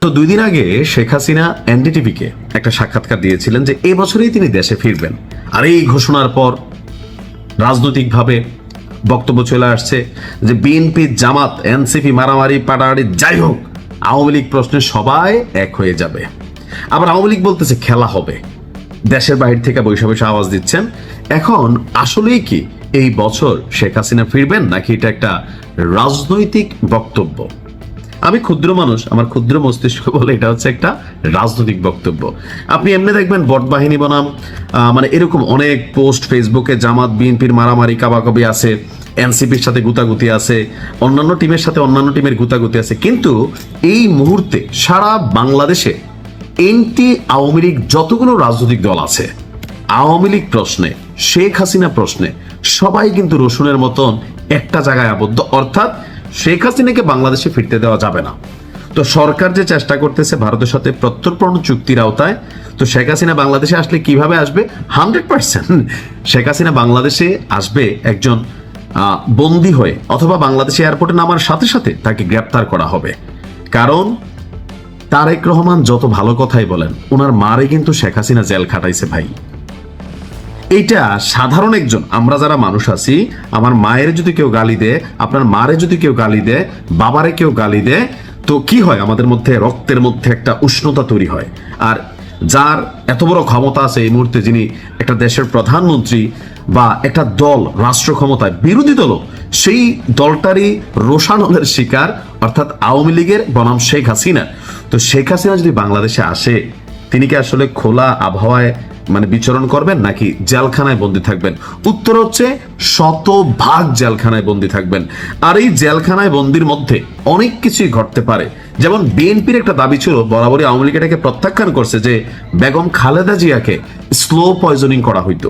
তো 2 দিন আগে শেখ হাসিনা এনডিটিভিকে একটা সাক্ষাৎকার দিয়েছিলেন যে এবছরেই তিনি দেশে ফিরবেন। আর এই ঘোষণার পর রাজনৈতিকভাবে বক্তব্য চলে আসছে যে বিএনপি, জামাত, এনসিপি, মারামারি পাটামারি যাই হোক, আওয়ামী লীগ প্রশ্নে সবাই এক হয়ে যাবে। আবার আওয়ামী লীগ বলতেছে খেলা হবে, দেশের বাহির থেকে বৈশা বৈশা আওয়াজ দিচ্ছেন। এখন আসলেই কি এই বছর শেখ হাসিনা ফিরবেন, নাকি এটা একটা রাজনৈতিক বক্তব্য? আমি ক্ষুদ্র মানুষ, আমার ক্ষুদ্র মস্তিষ্ক বলে এটা হচ্ছে একটা রাজনৈতিক বক্তব্য। আপনি এমনি দেখবেন বট বাহিনী বনাম মানে এরকম অনেক পোস্ট ফেসবুকে, জামাত বিএনপির মারামারি কাবাকাবি আছে, এনসিপির সাথে গুতাগুতি আছে, অন্যান্য টিমের সাথে অন্যান্য টিমের গুতাগুতি আছে। কিন্তু এই মুহূর্তে সারা বাংলাদেশে এনটি আওয়ামী লীগ যতগুলো রাজনৈতিক দল আছে, আওয়ামী লীগ প্রশ্নে, শেখ হাসিনা প্রশ্নে সবাই কিন্তু রসুনের মতন একটা জায়গায় আবদ্ধ, অর্থাৎ শেখ হাসিনাকে বাংলাদেশে ফিরতে দেওয়া যাবে না। তো সরকার যে চেষ্টা করতেছে ভারতের সাথে প্রত্যর্পণ চুক্তির আওতায়, তো শেখ হাসিনা বাংলাদেশে আসলে কিভাবে আসবে? 100% শেখ হাসিনা বাংলাদেশে আসবে একজন বন্দী হয়ে, অথবা বাংলাদেশ এয়ারপোর্টে নামার সাথে সাথে তাকে গ্রেপ্তার করা হবে। কারণ তারেক রহমান যত ভালো কথাই বলেন, ওনার মারে কিন্তু শেখ হাসিনা জেল খাটাইছে ভাই। এইটা সাধারণ একজন, আমরা যারা মানুষ আছি, আমার মায়ের যদি কেউ গালি দেয়, আপনার মারে যদি কেউ গালি দেয়, বাবারে কেউ গালি দেয়, তো কি হয়? আমাদের মধ্যে রক্তের মধ্যে একটা উষ্ণতা তৈরি হয়। আর যার এত বড় ক্ষমতা আছে এই মুহূর্তে, যিনি একটা দেশের প্রধানমন্ত্রী বা একটা দল রাষ্ট্র ক্ষমতায়, বিরোধী দলও সেই দলটারই রোষানলের শিকার, অর্থাৎ আওয়ামী লীগের বনাম শেখ হাসিনা। তো শেখ হাসিনা যদি বাংলাদেশে আসে, তিনি কি আসলে খোলা আবহাওয়ায় মানে বিচরণ করবেন, নাকি জেলখানায় বন্দী থাকবেন? উত্তর হচ্ছে 100% জেলখানায় বন্দী থাকবেন। আর এই জেলখানায় বন্দির মধ্যে অনেক কিছুই ঘটতে পারে। যেমন বিএনপির একটা দাবি ছিল, বরাবরই আওয়ামী লীগ এটাকে প্রত্যাখ্যান করছে, যে বেগম খালেদা জিয়াকে স্লো পয়জনিং করা হইতো।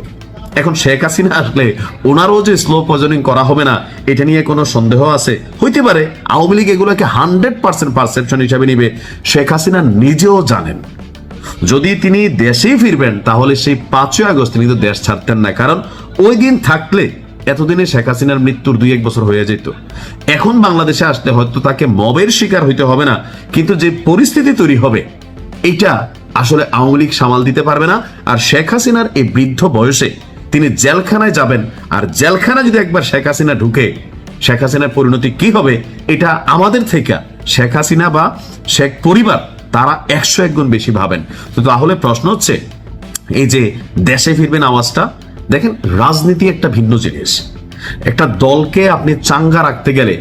এখন শেখ হাসিনা আসলে ওনারও যে স্লো পয়জনিং করা হবে না, এটা নিয়ে কোনো সন্দেহ আছে? হইতে পারে। আওয়ামী লীগ এগুলোকে 100% পারসেপশন হিসাবে নিবে। শেখ হাসিনা নিজেও জানেন যদি তিনি দেশেই ফিরবেন, তাহলে সেই 5ই আগস্ট তিনি তো দেশ ছাড়তেন না। কারণ ওই দিন থাকলে এতদিনে শেখ হাসিনার মৃত্যুর 2-1 বছর হয়ে যেত। এখন বাংলাদেশে আসলে হয়তো তাকে মবের শিকার হইতে হবে না, কিন্তু যে পরিস্থিতি তৈরি হবে, এটা আসলে আওয়ামী লীগ সামাল দিতে পারবে না। আর শেখ হাসিনার এই বৃদ্ধ বয়সে তিনি জেলখানায় যাবেন, আর জেলখানা যদি একবার শেখ হাসিনা ঢুকে, শেখ হাসিনার পরিণতি কি হবে, এটা আমাদের থেকে শেখ হাসিনা বা শেখ পরিবার তারা 101 গুণ বেশি ভাবেন। তো তাহলে প্রশ্ন হচ্ছে, এই যে দেশে ফিরবেন আওয়াজটা, দেখেন রাজনীতি একটা ভিন্ন জিনিস। একটা দলকে আপনি চাঙ্গা রাখতে গেলে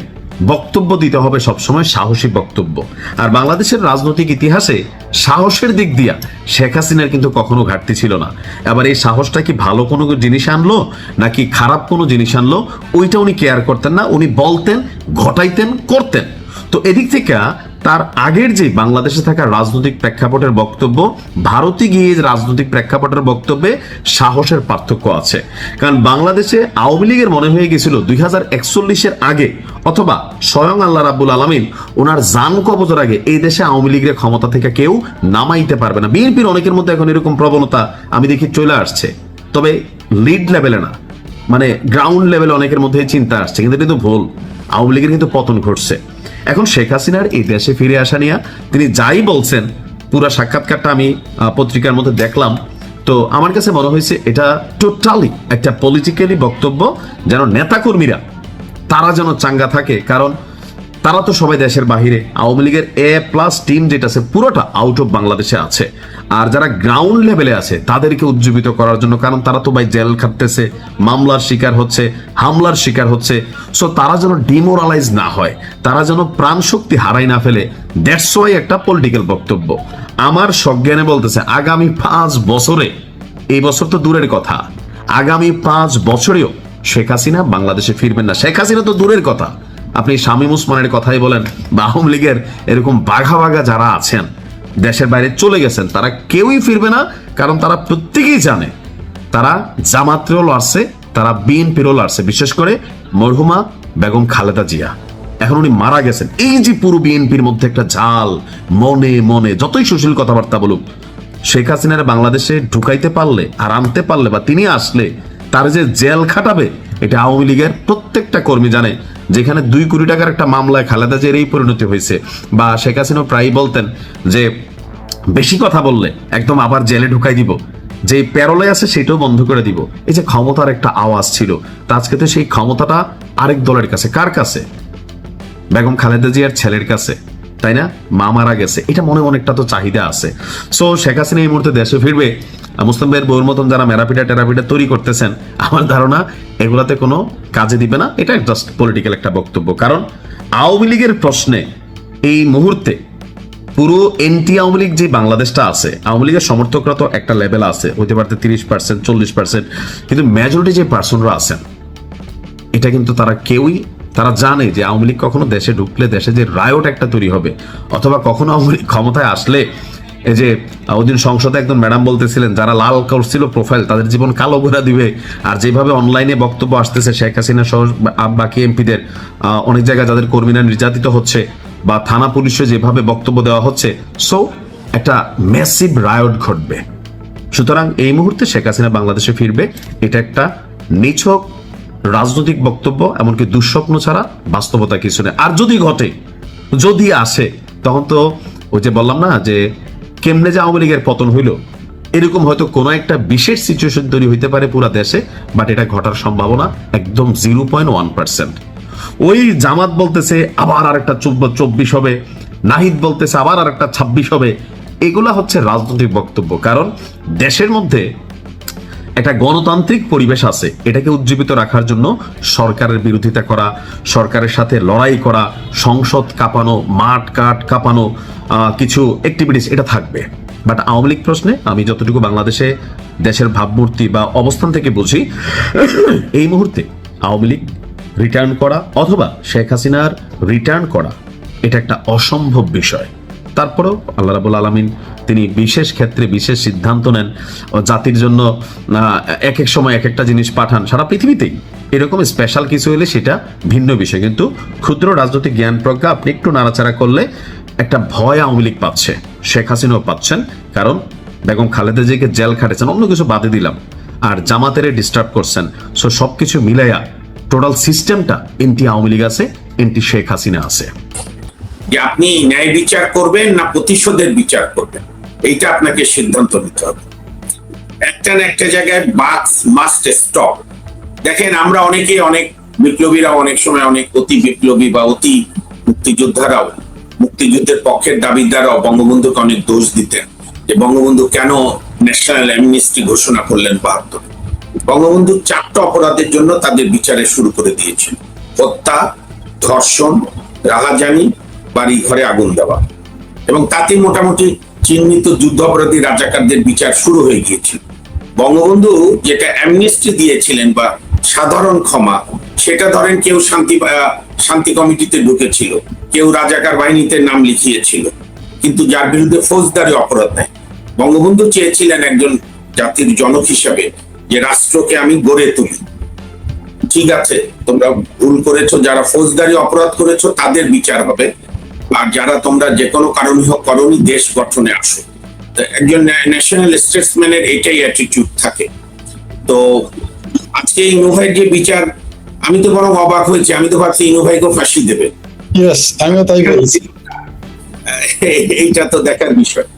বক্তব্য দিতে হবে সবসময় সাহসী বক্তব্য। আর বাংলাদেশের রাজনৈতিক ইতিহাসে সাহসের দিক দিয়া শেখ হাসিনার কিন্তু কখনো ঘাটতি ছিল না। এবার এই সাহসটা কি ভালো কোনো জিনিস আনলো নাকি খারাপ কোনো জিনিস আনলো, ওইটা উনি কেয়ার করতেন না। উনি বলতেন, ঘটাইতেন, করতেন। তো এদিক থেকে তার আগের যে বাংলাদেশে থাকা রাজনৈতিক প্রেক্ষাপটের বক্তব্য, ভারতে গিয়ে রাজনৈতিক প্রেক্ষাপটের বক্তব্যে সাহসের পার্থক্য আছে। কারণ বাংলাদেশে আওয়ামী লীগের মনে হয়ে গেছিল 2041-এর আগে, অথবা স্বয়ং আল্লাহ রাব্বুল আলামিন ওনার জান কবজের আগে, এই দেশে আওয়ামী লীগের ক্ষমতা থেকে কেউ নামাইতে পারবে না। বিএনপির অনেকের মধ্যে এখন এরকম প্রবণতা আমি দেখি চলে আসছে, তবে লিড লেভেলে না, মানে গ্রাউন্ড লেভেলে অনেকের মধ্যে চিন্তা আসছে, কিন্তু এটা কিন্তু ভুল। আওয়ামী লীগের কিন্তু পতন ঘটছে। এখন শেখ হাসিনার এই দেশে ফিরে আসা নিয়ে তিনি যাই বলছেন, পুরো সাক্ষাৎকারটা আমি পত্রিকার মধ্যে দেখলাম, তো আমার কাছে মনে হয়েছে এটা টোটালি একটা পলিটিক্যালি বক্তব্য, যেন নেতাকর্মীরা তারা যেন চাঙ্গা থাকে। কারণ তারা তো সবাই দেশের বাহিরে, আওয়ামী লীগের A+ টিম যেটা আছে পুরোটা আউট অফ বাংলাদেশে আছে। আর যারা গ্রাউন্ড লেভেলে আছে তাদেরকে উজ্জীবিত করার জন্য, কারণ তারা তো ভাই জেল খাটতেছে, মামলার শিকার হচ্ছে, হামলার শিকার হচ্ছে। সো তারা যেন ডিমোরালাইজ না হয়, তারা যেন প্রাণ শক্তি হারাই না ফেলে। দ্যাটস ওয়াই একটা পলিটিক্যাল বক্তব্য। আমার সজ্ঞানে বলতেছে, আগামী 5 বছরে, এই বছর তো দূরের কথা, আগামী 5 বছরেও শেখ হাসিনা বাংলাদেশে ফিরবেন না। শেখ হাসিনা তো দূরের কথা, আপনি শামীম ওসমানের কথাই বলেন বা আওয়ামী লীগের এরকম বাঘা বাঘা যারা আছেন, দেশের বাইরে চলে গেছেন, তারা কেউই ফিরবে না। কারণ তারা প্রত্যেকেই জানে, তারা জামাতেরও লড়ছে, তারা বিএনপিরও লড়ছে, বিশেষ করে মরহুমা বেগম খালেদা জিয়া। এখন উনি মারা গেছেন, এই যে পুরো বিএনপির মধ্যে একটা জাল, মনে মনে যতই সুশীল কথাবার্তা বলুক, শেখ হাসিনার বাংলাদেশে ঢুকাইতে পারলে আর আনতে পারলে, বা তিনি আসলে তার যে জেল খাটাবে, এটা আওয়ামী লীগের প্রত্যেকটা কর্মী জানে। যেখানে 2 কোটি টাকার একটা মামলায় খালেদা জিয়ার এই পরিণতি হয়েছে, বা শেখ হাসিনা প্রায়ই বলতেন যে বেশি কথা বললে একদম আবার জেলে ঢুকাই দিব, যে প্যারোলে আছে সেটাও বন্ধ করে দিব। এই যে ক্ষমতার একটা আওয়াজ ছিল, তা আজকে তো সেই ক্ষমতাটা আরেক দলের কাছে। কার কাছে? বেগম খালেদা জিয়ার ছেলের কাছে, তাই না? মা মারা গেছে, এটা মনে অনেকটা তো চাহিদা আছে। সো শেখ হাসিনা এই মুহূর্তে দেশে ফিরবে। মুসলিম ভাইয়ের বউর মতন যারা মেরাপিটা টেরাপিটা তৈরি করতেছেন, আমার ধারণা এগুলাতে কোনো কাজে দিবে না। এটা জাস্ট পলিটিক্যাল একটা বক্তব্য। কারণ আওয়ামী লীগের প্রশ্নে এই মুহূর্তে পুরো এনটি আওয়ামী লীগ যে বাংলাদেশটা আছে, আওয়ামী লীগের সমর্থকরা তো একটা লেভেল আছে, হইতে পারতে 30%, 40%, কিন্তু মেজরিটি যে পার্সনরা আছেন, এটা কিন্তু তারা জানে যে আওয়ামী লীগ কখনো দেশে ঢুকলে দেশে যে রায়ট একটা তৈরি হবে, অথবা কখনো আওয়ামী লীগ ক্ষমতায় আসলে, এই যে ওদিন সংসদে একজন ম্যাডাম বলতেছিলেন যারা লাল করছিল প্রোফাইল তাদের জীবন কালো করে দিবে। আর যেভাবে অনলাইনে বক্তব্য আসতেছে শেখ হাসিনা সহ বাকি এমপিদের, অনেক জায়গায় যাদের কর্মীরা নির্যাতিত হচ্ছে, বা থানা পুলিশে যেভাবে বক্তব্য দেওয়া হচ্ছে, সো একটা ম্যাসিভ রায়ট ঘটবে। সুতরাং এই মুহূর্তে শেখ হাসিনা বাংলাদেশে ফিরবে, এটা একটা নিছক রাজনৈতিক বক্তব্য, এমনকি দুঃস্বপ্ন ছাড়া বাস্তবতা কিছু নেই। আর যদি ঘটে, যদি আসে, তখন তো ওই যে বললাম না যে কেমনে যে আওয়ামী লীগের পতন হইল, এরকম হয়তো কোনো একটা বিশেষ সিচুয়েশন তৈরি হইতে পারে পুরো দেশে, বাট এটা ঘটার সম্ভাবনা একদম 0.1%। ওই জামাত বলতেছে আবার আরেকটা 24 হবে, নাহিদ বলতেছে আবার আরেকটা 26 হবে, এগুলা হচ্ছে রাজনৈতিক বক্তব্য। কারণ দেশের মধ্যে একটা গণতান্ত্রিক পরিবেশ আছে, এটাকে উজ্জীবিত রাখার জন্য সরকারের বিরোধিতা করা, সরকারের সাথে লড়াই করা, সংসদ কাঁপানো, মাঠ কাট কাঁপানো, কিছু অ্যাক্টিভিটিস এটা থাকবে। বাট আওয়ামী লীগ প্রশ্নে আমি যতটুকু বাংলাদেশে দেশের ভাবমূর্তি বা অবস্থান থেকে বুঝি, এই মুহূর্তে আওয়ামী লীগ রিটার্ন করা অথবা শেখ হাসিনার রিটার্ন করা এটা একটা অসম্ভব বিষয়। তারপরেও আল্লাহ রাব্বুল আলামিন তিনি বিশেষ ক্ষেত্রে বিশেষ সিদ্ধান্ত নেন, জাতির জন্য এক এক সময় এক একটা জিনিস পাঠান। সারা পৃথিবীতেই এরকম স্পেশাল কিছু হলে সেটা ভিন্ন বিষয়, কিন্তু ক্ষুদ্র রাজনৈতিক জ্ঞান প্রজ্ঞা আপনি একটু নাড়াচাড়া করলে একটা ভয় আওয়ামী লীগ পাচ্ছে, শেখ হাসিনাও পাচ্ছেন। কারণ বেগম খালেদা জিয়াকে জেল খাটেছেন, অন্য কিছু বাদে দিলাম, আর জামাতের ডিস্টার্ব করছেন। সো সবকিছু মিলাইয়া টোটাল সিস্টেমটা এনটি আওয়ামী লীগ আছে, এনটি শেখ হাসিনা আছে। যে আপনি ন্যায় বিচার করবেন না প্রতিশোধের বিচার করবেন, এইটা আপনাকে সিদ্ধান্ত নিতে হবে। একটা না একটা জায়গায় মাস্ট স্টপ। দেখেন, আমরা অনেকেই, অনেক বিপ্লবীরা অনেক সময় অনেক অতি বিপ্লবী বা অতি মুক্তিযোদ্ধারাও, মুক্তিযুদ্ধের পক্ষের দাবিদারাও বঙ্গবন্ধুকে অনেক দোষ দিতেন যে বঙ্গবন্ধু কেন ন্যাশনাল অ্যামনিস্টি ঘোষণা করলেন 72। বঙ্গবন্ধু 4টা অপরাধের জন্য তাদের বিচারে শুরু করে দিয়েছেন: হত্যা, ধর্ষণ, রাহাজানি, বাড়ি ঘরে আগুন দেওয়া। এবং তাতে মোটামুটি চিহ্নিত যুদ্ধ অপরাধী রাজাকারদের বিচার শুরু হয়ে গিয়েছিল। বঙ্গবন্ধু যেটা অ্যামনেস্টি দিয়েছিলেন বা সাধারণ ক্ষমা, সেটা ধরেন কেউ শান্তি কমিটিতে ঢুকেছিল, কেউ রাজাকার বাহিনীতে নাম লিখিয়েছিল, কিন্তু যার বিরুদ্ধে ফৌজদারি অপরাধ নেই। বঙ্গবন্ধু চেয়েছিলেন একজন জাতির জনক হিসাবে যে রাষ্ট্রকে আমি গড়ে তুলি। ঠিক আছে, তোমরা ভুল করেছো, যারা ফৌজদারি অপরাধ করেছো তাদের বিচার হবে, আর যারা তোমরা যে কোনো কারণে হোক করনি, দেশ গঠনে আসো। একজন ন্যাশনাল স্টেটসম্যানের এটাই অ্যাটিটিউড থাকে। তো আজকে ইনু ভাইয়ের যে বিচার, আমি তো বরং অবাক হয়েছি। আমি তো ভাবছি ইনু ভাইকে ফাঁসি দেবে। আমিও তাই বলছি। এইটা তো দেখার বিষয়।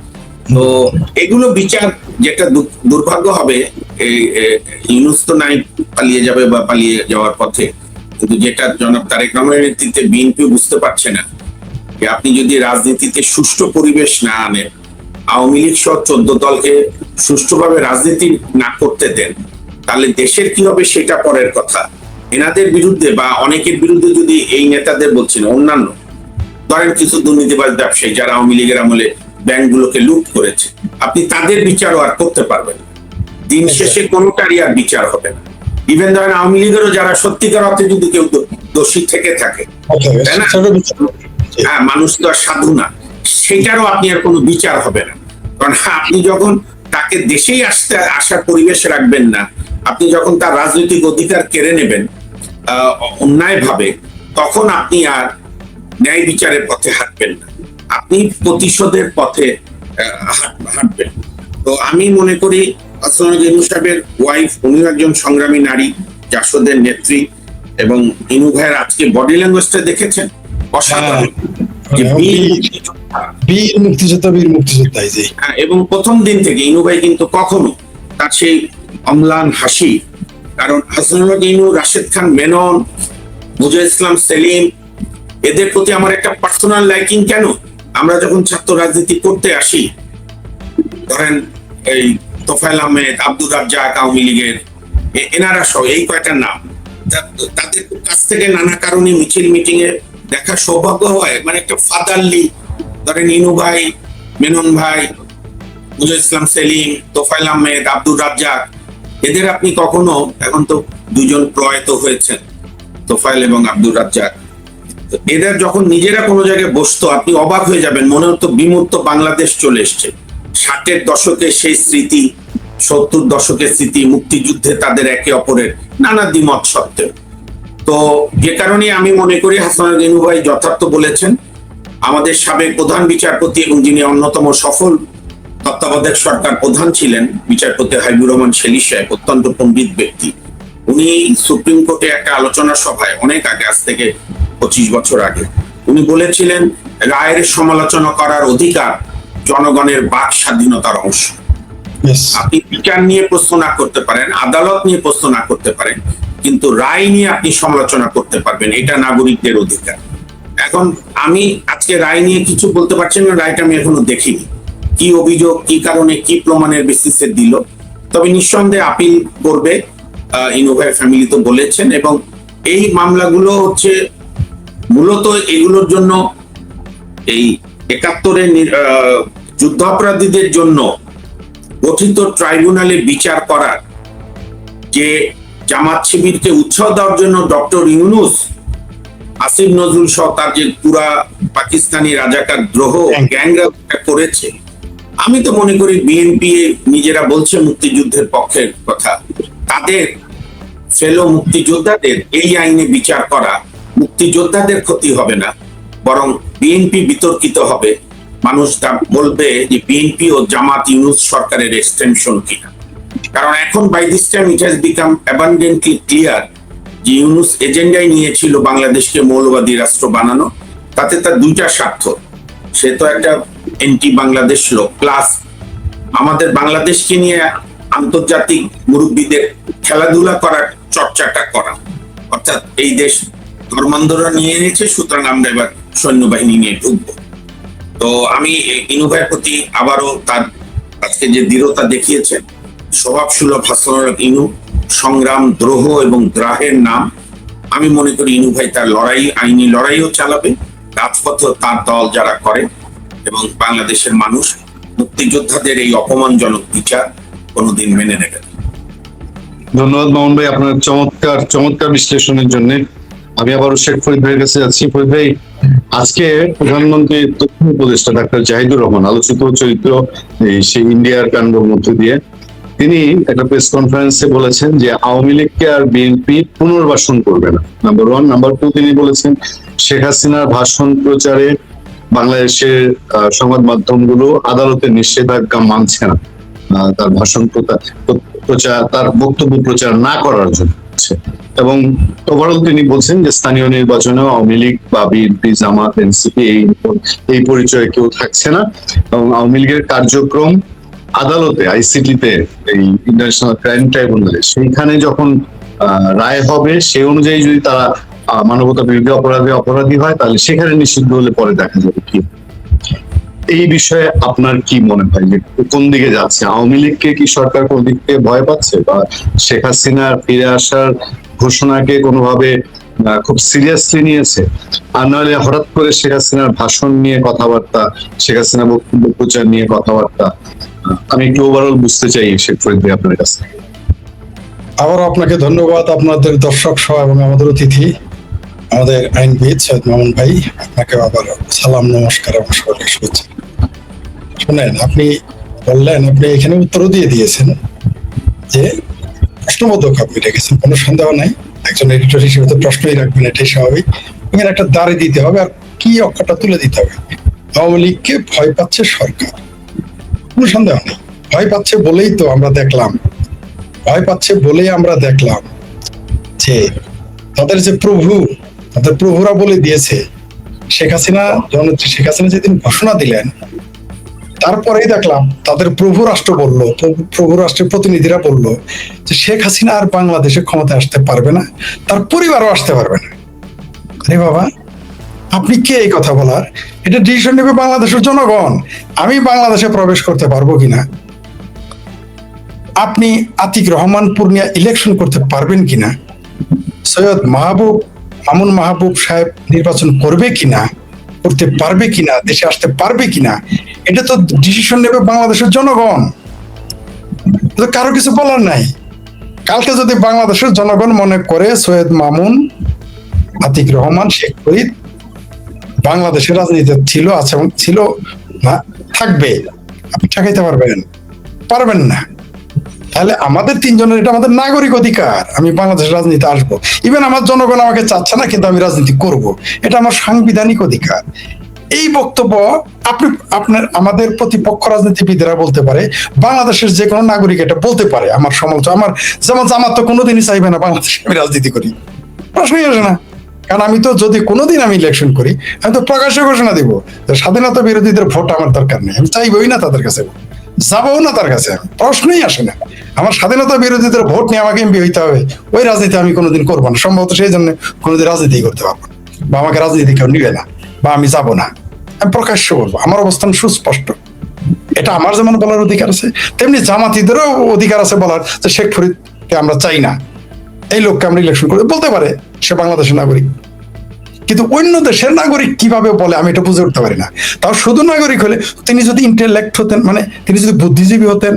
তো এগুলো বিচার, যেটা দুর্ভাগ্য হবে, ইউনূস তো নাই, পালিয়ে যাবে বা পালিয়ে যাওয়ার পথে, কিন্তু যেটা জনাব তারেক রহমানের নেতৃত্বে বিএনপি বুঝতে পারছে না যে আপনি যদি রাজনীতিতে সুষ্ঠু পরিবেশ না আনেন, আওয়ামী লীগ সহ 14 দলকে সুষ্ঠুভাবে রাজনীতি না করতে দেন, তাহলে দেশের কি হবে সেটা পরের কথা। এনাদের বিরুদ্ধে বা অনেকের বিরুদ্ধে যদি, এই নেতাদের বলছি না, অন্যান্য ধরেন কিছু দুর্নীতিবাজ ব্যবসায়ী যারা আওয়ামী লীগের আমলে ব্যাংকগুলোকে লুট করেছে, আপনি তাদের বিচারও আর করতে পারবেন না। দিন শেষে কোনোটারই আর বিচার হবে না। ইভেন ধরেন আওয়ামী লীগেরও যারা সত্যিকার অর্থে যদি কেউ দোষী থেকে থাকে, তাই না, হ্যাঁ, মানুষ তো আর সাধু না, সেটারও আপনি আর কোনো বিচার হবে না। কারণ আপনি যখন তাকে দেশেই আসার পরিবেশ রাখবেন না, আপনি যখন তার রাজনৈতিক অধিকার কেড়ে নেবেন অন্যায় ভাবে, তখন আপনি আর ন্যায় বিচারের পথে হাঁটবেন না, আপনি প্রতিশোধের পথে হাঁটবেন। তো আমি মনে করি আসলে ইনু সাহেবের ওয়াইফ, উনিও একজন সংগ্রামী নারী, জাসদের নেত্রী, এবং ইনু ভাইয়ের আজকে বডি ল্যাঙ্গুয়েজটা দেখেছেন, অসাধারণ। যে বীর মুক্তিযোদ্ধা এই যে। এবং প্রথম দিন থেকে ইনু ভাই কিন্তু কখনো তার সেই অম্লান হাসি, কারণ হাসানুল হক ইনু, রাশেদ খান মেনন, মুজিবুল ইসলাম সেলিম, এদের প্রতি আমার একটা পার্সোনাল লাইকিং। কেন? আমরা যখন ছাত্র রাজনীতি করতে আসি, ধরেন এই তোফায়েল আহমেদ, আব্দুর রাজ্জাক আওয়ামী লীগের, এনারা সহ এই কয়টা নাম, তাদের কাছ থেকে নানা কারণে মিছিল মিটিং এ দেখার সৌভাগ্য হয়। মানে একটা ফাদারলি, ধরেন ইনু ভাই, মেনন ভাই, মুজিবুল ইসলাম সেলিম, তোফায়েল আহমেদ, আব্দুর রাজ্জাক, এদের আপনি কখনো, এখন তো দুজন প্রয়াত হয়েছেন, তোফায়েল এবং আব্দুর রাজ্জাক, এদের যখন নিজেরা কোনো জায়গায় বসতো আপনি অবাক হয়ে যাবেন, মনে হতো বিমূর্ত বাংলাদেশ চলে এসছে। 60-এর দশকের সেই স্মৃতি, 70 দশকের স্মৃতি, মুক্তিযুদ্ধে তাদের একে অপরের নানা দ্বিমত সত্ত্বেও। তো যে কারণে আমি মনে করি হাসানুল হক ইনু ভাই যথার্থ বলেছেন। আমাদের সাবেক প্রধান বিচারপতি এবং যিনি অন্যতম সফল তত্ত্বাবধায়ক সরকার প্রধান ছিলেন, বিচারপতি হাবিবুর রহমান সেলী সাহেব, অত্যন্ত পণ্ডিত ব্যক্তি। উনি সুপ্রিম কোর্টে একটা আলোচনা সভায় অনেক আগে, আজ থেকে 25 বছর আগে, উনি বলেছিলেন রায়ের সমালোচনা করার অধিকার জনগণের বাক স্বাধীনতার অংশ। আপনি বিচার নিয়ে প্রশ্ন না করতে পারেন, আদালত নিয়ে প্রশ্ন না করতে পারেন, কিন্তু রায় নিয়ে আপনি সমালোচনা করতে পারবেন, এটা নাগরিকদের অধিকার। এখন আমি আজকে রায় নিয়ে কিছু বলতে পারছি না, রায়টা আমি এখনো দেখিনি, কি অভিযোগ, কি কারণে, কি প্রমাণের বেসিসে দিল। তবে নিঃসন্দেহে আপিল করবে, ইনু ভাইয়ের ফ্যামিলি তো বলেছেন। এবং এই মামলাগুলো হচ্ছে মূলত এগুলোর জন্য, এই 71-এর যুদ্ধাপরাধীদের জন্য গঠিত ট্রাইব্যুনালে বিচার করার যে জামাত শিবিরকে উৎসাহ দেওয়ার জন্য ডক্টর ইউনূস, আসিফ নজরুল সহ তার যে পুরা পাকিস্তানি রাজাকার দ্রোহ গ্যাংরা করেছে, আমি তো মনে করি বিএনপি নিজেরা বলছে মুক্তিযুদ্ধের পক্ষের কথা, তাদের ফেলো মুক্তিযোদ্ধাদের এই আইনে বিচার করা মুক্তিযোদ্ধাদের ক্ষতি হবে না, বরং বিএনপি বিতর্কিত হবে। মানুষ তা বলবে যে বিএনপি ও জামাত ইউনূস সরকারের এক্সটেনশন কিনা। কারণ এখন by this time it has become abundantly clear যে ইউনূস এজেন্ডাই নিয়েছিল বাংলাদেশকে মৌলবাদী রাষ্ট্র বানানো। তাতে তার দুইটা স্বার্থ, সে তো একটা এন্টি বাংলাদেশ লোক, প্লাস আমাদের বাংলাদেশকে নিয়ে আন্তর্জাতিক মুরব্বীদের খেলাধুলা করার চর্চাটা করা, অর্থাৎ এই দেশ ধর্মান্ধরা নিয়ে এনেছে, সুতরাং আমরা এবার সৈন্যবাহিনী নিয়ে ঢুকবো। তো আমি ইনু ভাইয়ের প্রতি আবারও তার আজকে যে দৃঢ়তা দেখিয়েছে, স্বভাবসুলভ হাসানুল হক ইনু, সংগ্রাম, দ্রোহ এবং দ্রাহের নাম, আমি মনে করি ইনু ভাই তার লড়াই, আইনি লড়াইও চালাবে, রাজপথে তার দল যারা করে, এবং বাংলাদেশের মানুষ মুক্তিযোদ্ধাদের এই অপমানজনক বিচার কোনোদিন মেনে নেবে না। ধন্যবাদ মামুন ভাই আপনার চমৎকার বিশ্লেষণের জন্য। আমি আবারও শেখ ফরিদ ভাইয়ের কাছে যাচ্ছি। ফরিদ ভাই, আজকে প্রধানমন্ত্রীর তথ্য উপদেষ্টা ডাক্তার জাহিদুর রহমান আলোচিত চরিত্র সেই ইন্ডিয়ার কাণ্ডের মধ্যে দিয়ে তিনি একটা প্রেস কনফারেন্সে বলেছেন যে আওয়ামী লীগকে আর বিএনপি পুনর্বাসন করবে না, নাম্বার 1। নাম্বার 2, তিনি বলেছেন শেখ হাসিনার ভাষণ প্রচারে বাংলাদেশের সংবাদ মাধ্যমগুলো আদালতের নিষেধাজ্ঞা মানছে না, তার ভাষণ প্রচার, তার বক্তব্য প্রচার না করার জন্য। এবং ওভারঅল তিনি বলছেন যে স্থানীয় নির্বাচনে আওয়ামী লীগ বা বিএনপি, জামাত, এনসিপি এই পরিচয়ে কেউ থাকছে না, এবং আওয়ামী লীগের কার্যক্রম আদালতে, আইসিটিতে, এই ইন্টারন্যাশনাল ক্রাইম ট্রাইব্যুনালে, সেইখানে যখন রায় হবে সেই অনুযায়ী যদি তারা মানবতা বিরোধী অপরাধী হয়, তাহলে সেখানে নিষিদ্ধ হলে পরে দেখা যাবে কি। এই বিষয়ে আপনার কি মনে হয় যে কোন দিকে যাচ্ছে? আওয়ামী লীগকে কি সরকার কোন দিক থেকে ভয় পাচ্ছে, বা শেখ হাসিনা ফিরে আসার ঘোষণাকে কোনোভাবে খুব সিরিয়াসলি নিয়েছে? আর নাহলে হঠাৎ করে শেখ হাসিনার ভাষণ নিয়ে কথাবার্তা, শেখ হাসিনা বক্তব্য প্রচার নিয়ে কথাবার্তা, আমি একটু ওভারঅল বুঝতে চাই শেখ ফরিদ ভাই আপনার কাছে। আবার আপনাকে ধন্যবাদ, আপনাদের দর্শক সহ এবং আমাদের অতিথি, আমাদের আইনবিদ সৈয়দ মামুন ভাই, আপনাকে আবার সালাম, নমস্কার এবং সকলকে শুভেচ্ছা। শুনেন, আপনি বললেন, আপনি এখানে উত্তরও দিয়ে দিয়েছেন যে প্রশ্নবোধক আপনি রেখেছেন, কোনো সন্দেহ নাই। একজন এডিটর হিসেবে তো প্রশ্নই রাখবেন, এটাই স্বাভাবিক। এখানে একটা দাঁড়ি দিতে হবে, আর কি অক্ষরটা তুলে দিতে হবে। আওয়ামী লীগকে ভয় পাচ্ছে সরকার, কোনো সন্দেহ নেই। ভয় পাচ্ছে বলেই তো আমরা দেখলাম, যে তাদের যে তাদের প্রভুরা বলে দিয়েছে, শেখ হাসিনা জননেত্রী শেখ হাসিনা যেদিন ঘোষণা দিলেন, তারপরেই দেখলাম তাদের প্রভু রাষ্ট্র বললো, প্রভু রাষ্ট্রের প্রতিনিধিরা বলল যে শেখ হাসিনা আর বাংলাদেশে ক্ষমতায় আসতে পারবে না, তার পরিবারও আসতে পারবে না। আরে বাবা, আপনি কে এই কথা বলার? এটা ডিসিশন নেবে বাংলাদেশের জনগণ, আমি বাংলাদেশে প্রবেশ করতে পারবো কিনা, আপনি আতিক রহমান পূর্ণিয়া ইলেকশন করতে পারবেন কিনা, সৈয়দ মামুন মাহবুব সাহেব নির্বাচন করবে কিনা, করতে পারবে কিনা, দেশে আসতে পারবে কিনা, এটা তো ডিসিশন নেবে বাংলাদেশের জনগণ। তো কারো কিছু বলার নাই। কালকে যদি বাংলাদেশের জনগণ মনে করে সৈয়দ মামুন, আতিক রহমান, শেখ ফরিদ বাংলাদেশের রাজনীতিতে ছিল, আছে এবং ছিল না, থাকবে, আপনি ঠেকাইতে পারবেন না। তাহলে আমাদের তিনজনের, এটা আমাদের নাগরিক অধিকার, আমি বাংলাদেশের রাজনীতি আসবো। ইভেন আমার জনগণ আমাকে চাচ্ছে না, কিন্তু আমি রাজনীতি করব, এটা আমার সাংবিধানিক অধিকার। এই বক্তব্য আমাদের প্রতিপক্ষ রাজনীতিবিদেরা বলতে পারে, বাংলাদেশের যে কোনো নাগরিক এটা বলতে পারে। আমার সমালোচনা, আমার যেমন জামাত তো কোনোদিনই চাইবে না বাংলাদেশে আমি রাজনীতি করি, প্রশ্নই আসে না। কারণ আমি তো যদি কোনোদিন আমি ইলেকশন করি, আমি তো প্রকাশ্যে ঘোষণা দিব স্বাধীনতা বিরোধীদের ভোট আমার দরকার নেই, আমি চাইবই না তাদের কাছে, যাবো না তার কাছে, প্রশ্নই আসে না। আমার স্বাধীনতা বিরোধীদের ভোট নিয়ে আমাকে এমপি হইতে হবে, ওই রাজনীতি আমি কোনোদিন করবো না, সম্ভবত সেই জন্য কোনোদিন রাজনীতি করতে পারবো না, বা আমাকে রাজনীতি কেউ নিবে না, বা আমি যাবো না, আমি প্রকাশ্য বলবো। আমার অবস্থান সুস্পষ্ট, এটা আমার যেমন বলার অধিকার আছে, তেমনি জামাতিদেরও অধিকার আছে বলার যে শেখ ফরিদকে আমরা চাই না, এই লোককে আমরা ইলেকশন করে বলতে পারে, সে বাংলাদেশের নাগরিক। কিন্তু অন্য দেশের নাগরিক কিভাবে বলে আমি এটা বুঝে উঠতে পারি না। তাও শুধু নাগরিক হলে, তিনি যদি ইন্টেলেক্ট হতেন, মানে তিনি যদি বুদ্ধিজীবী হতেন,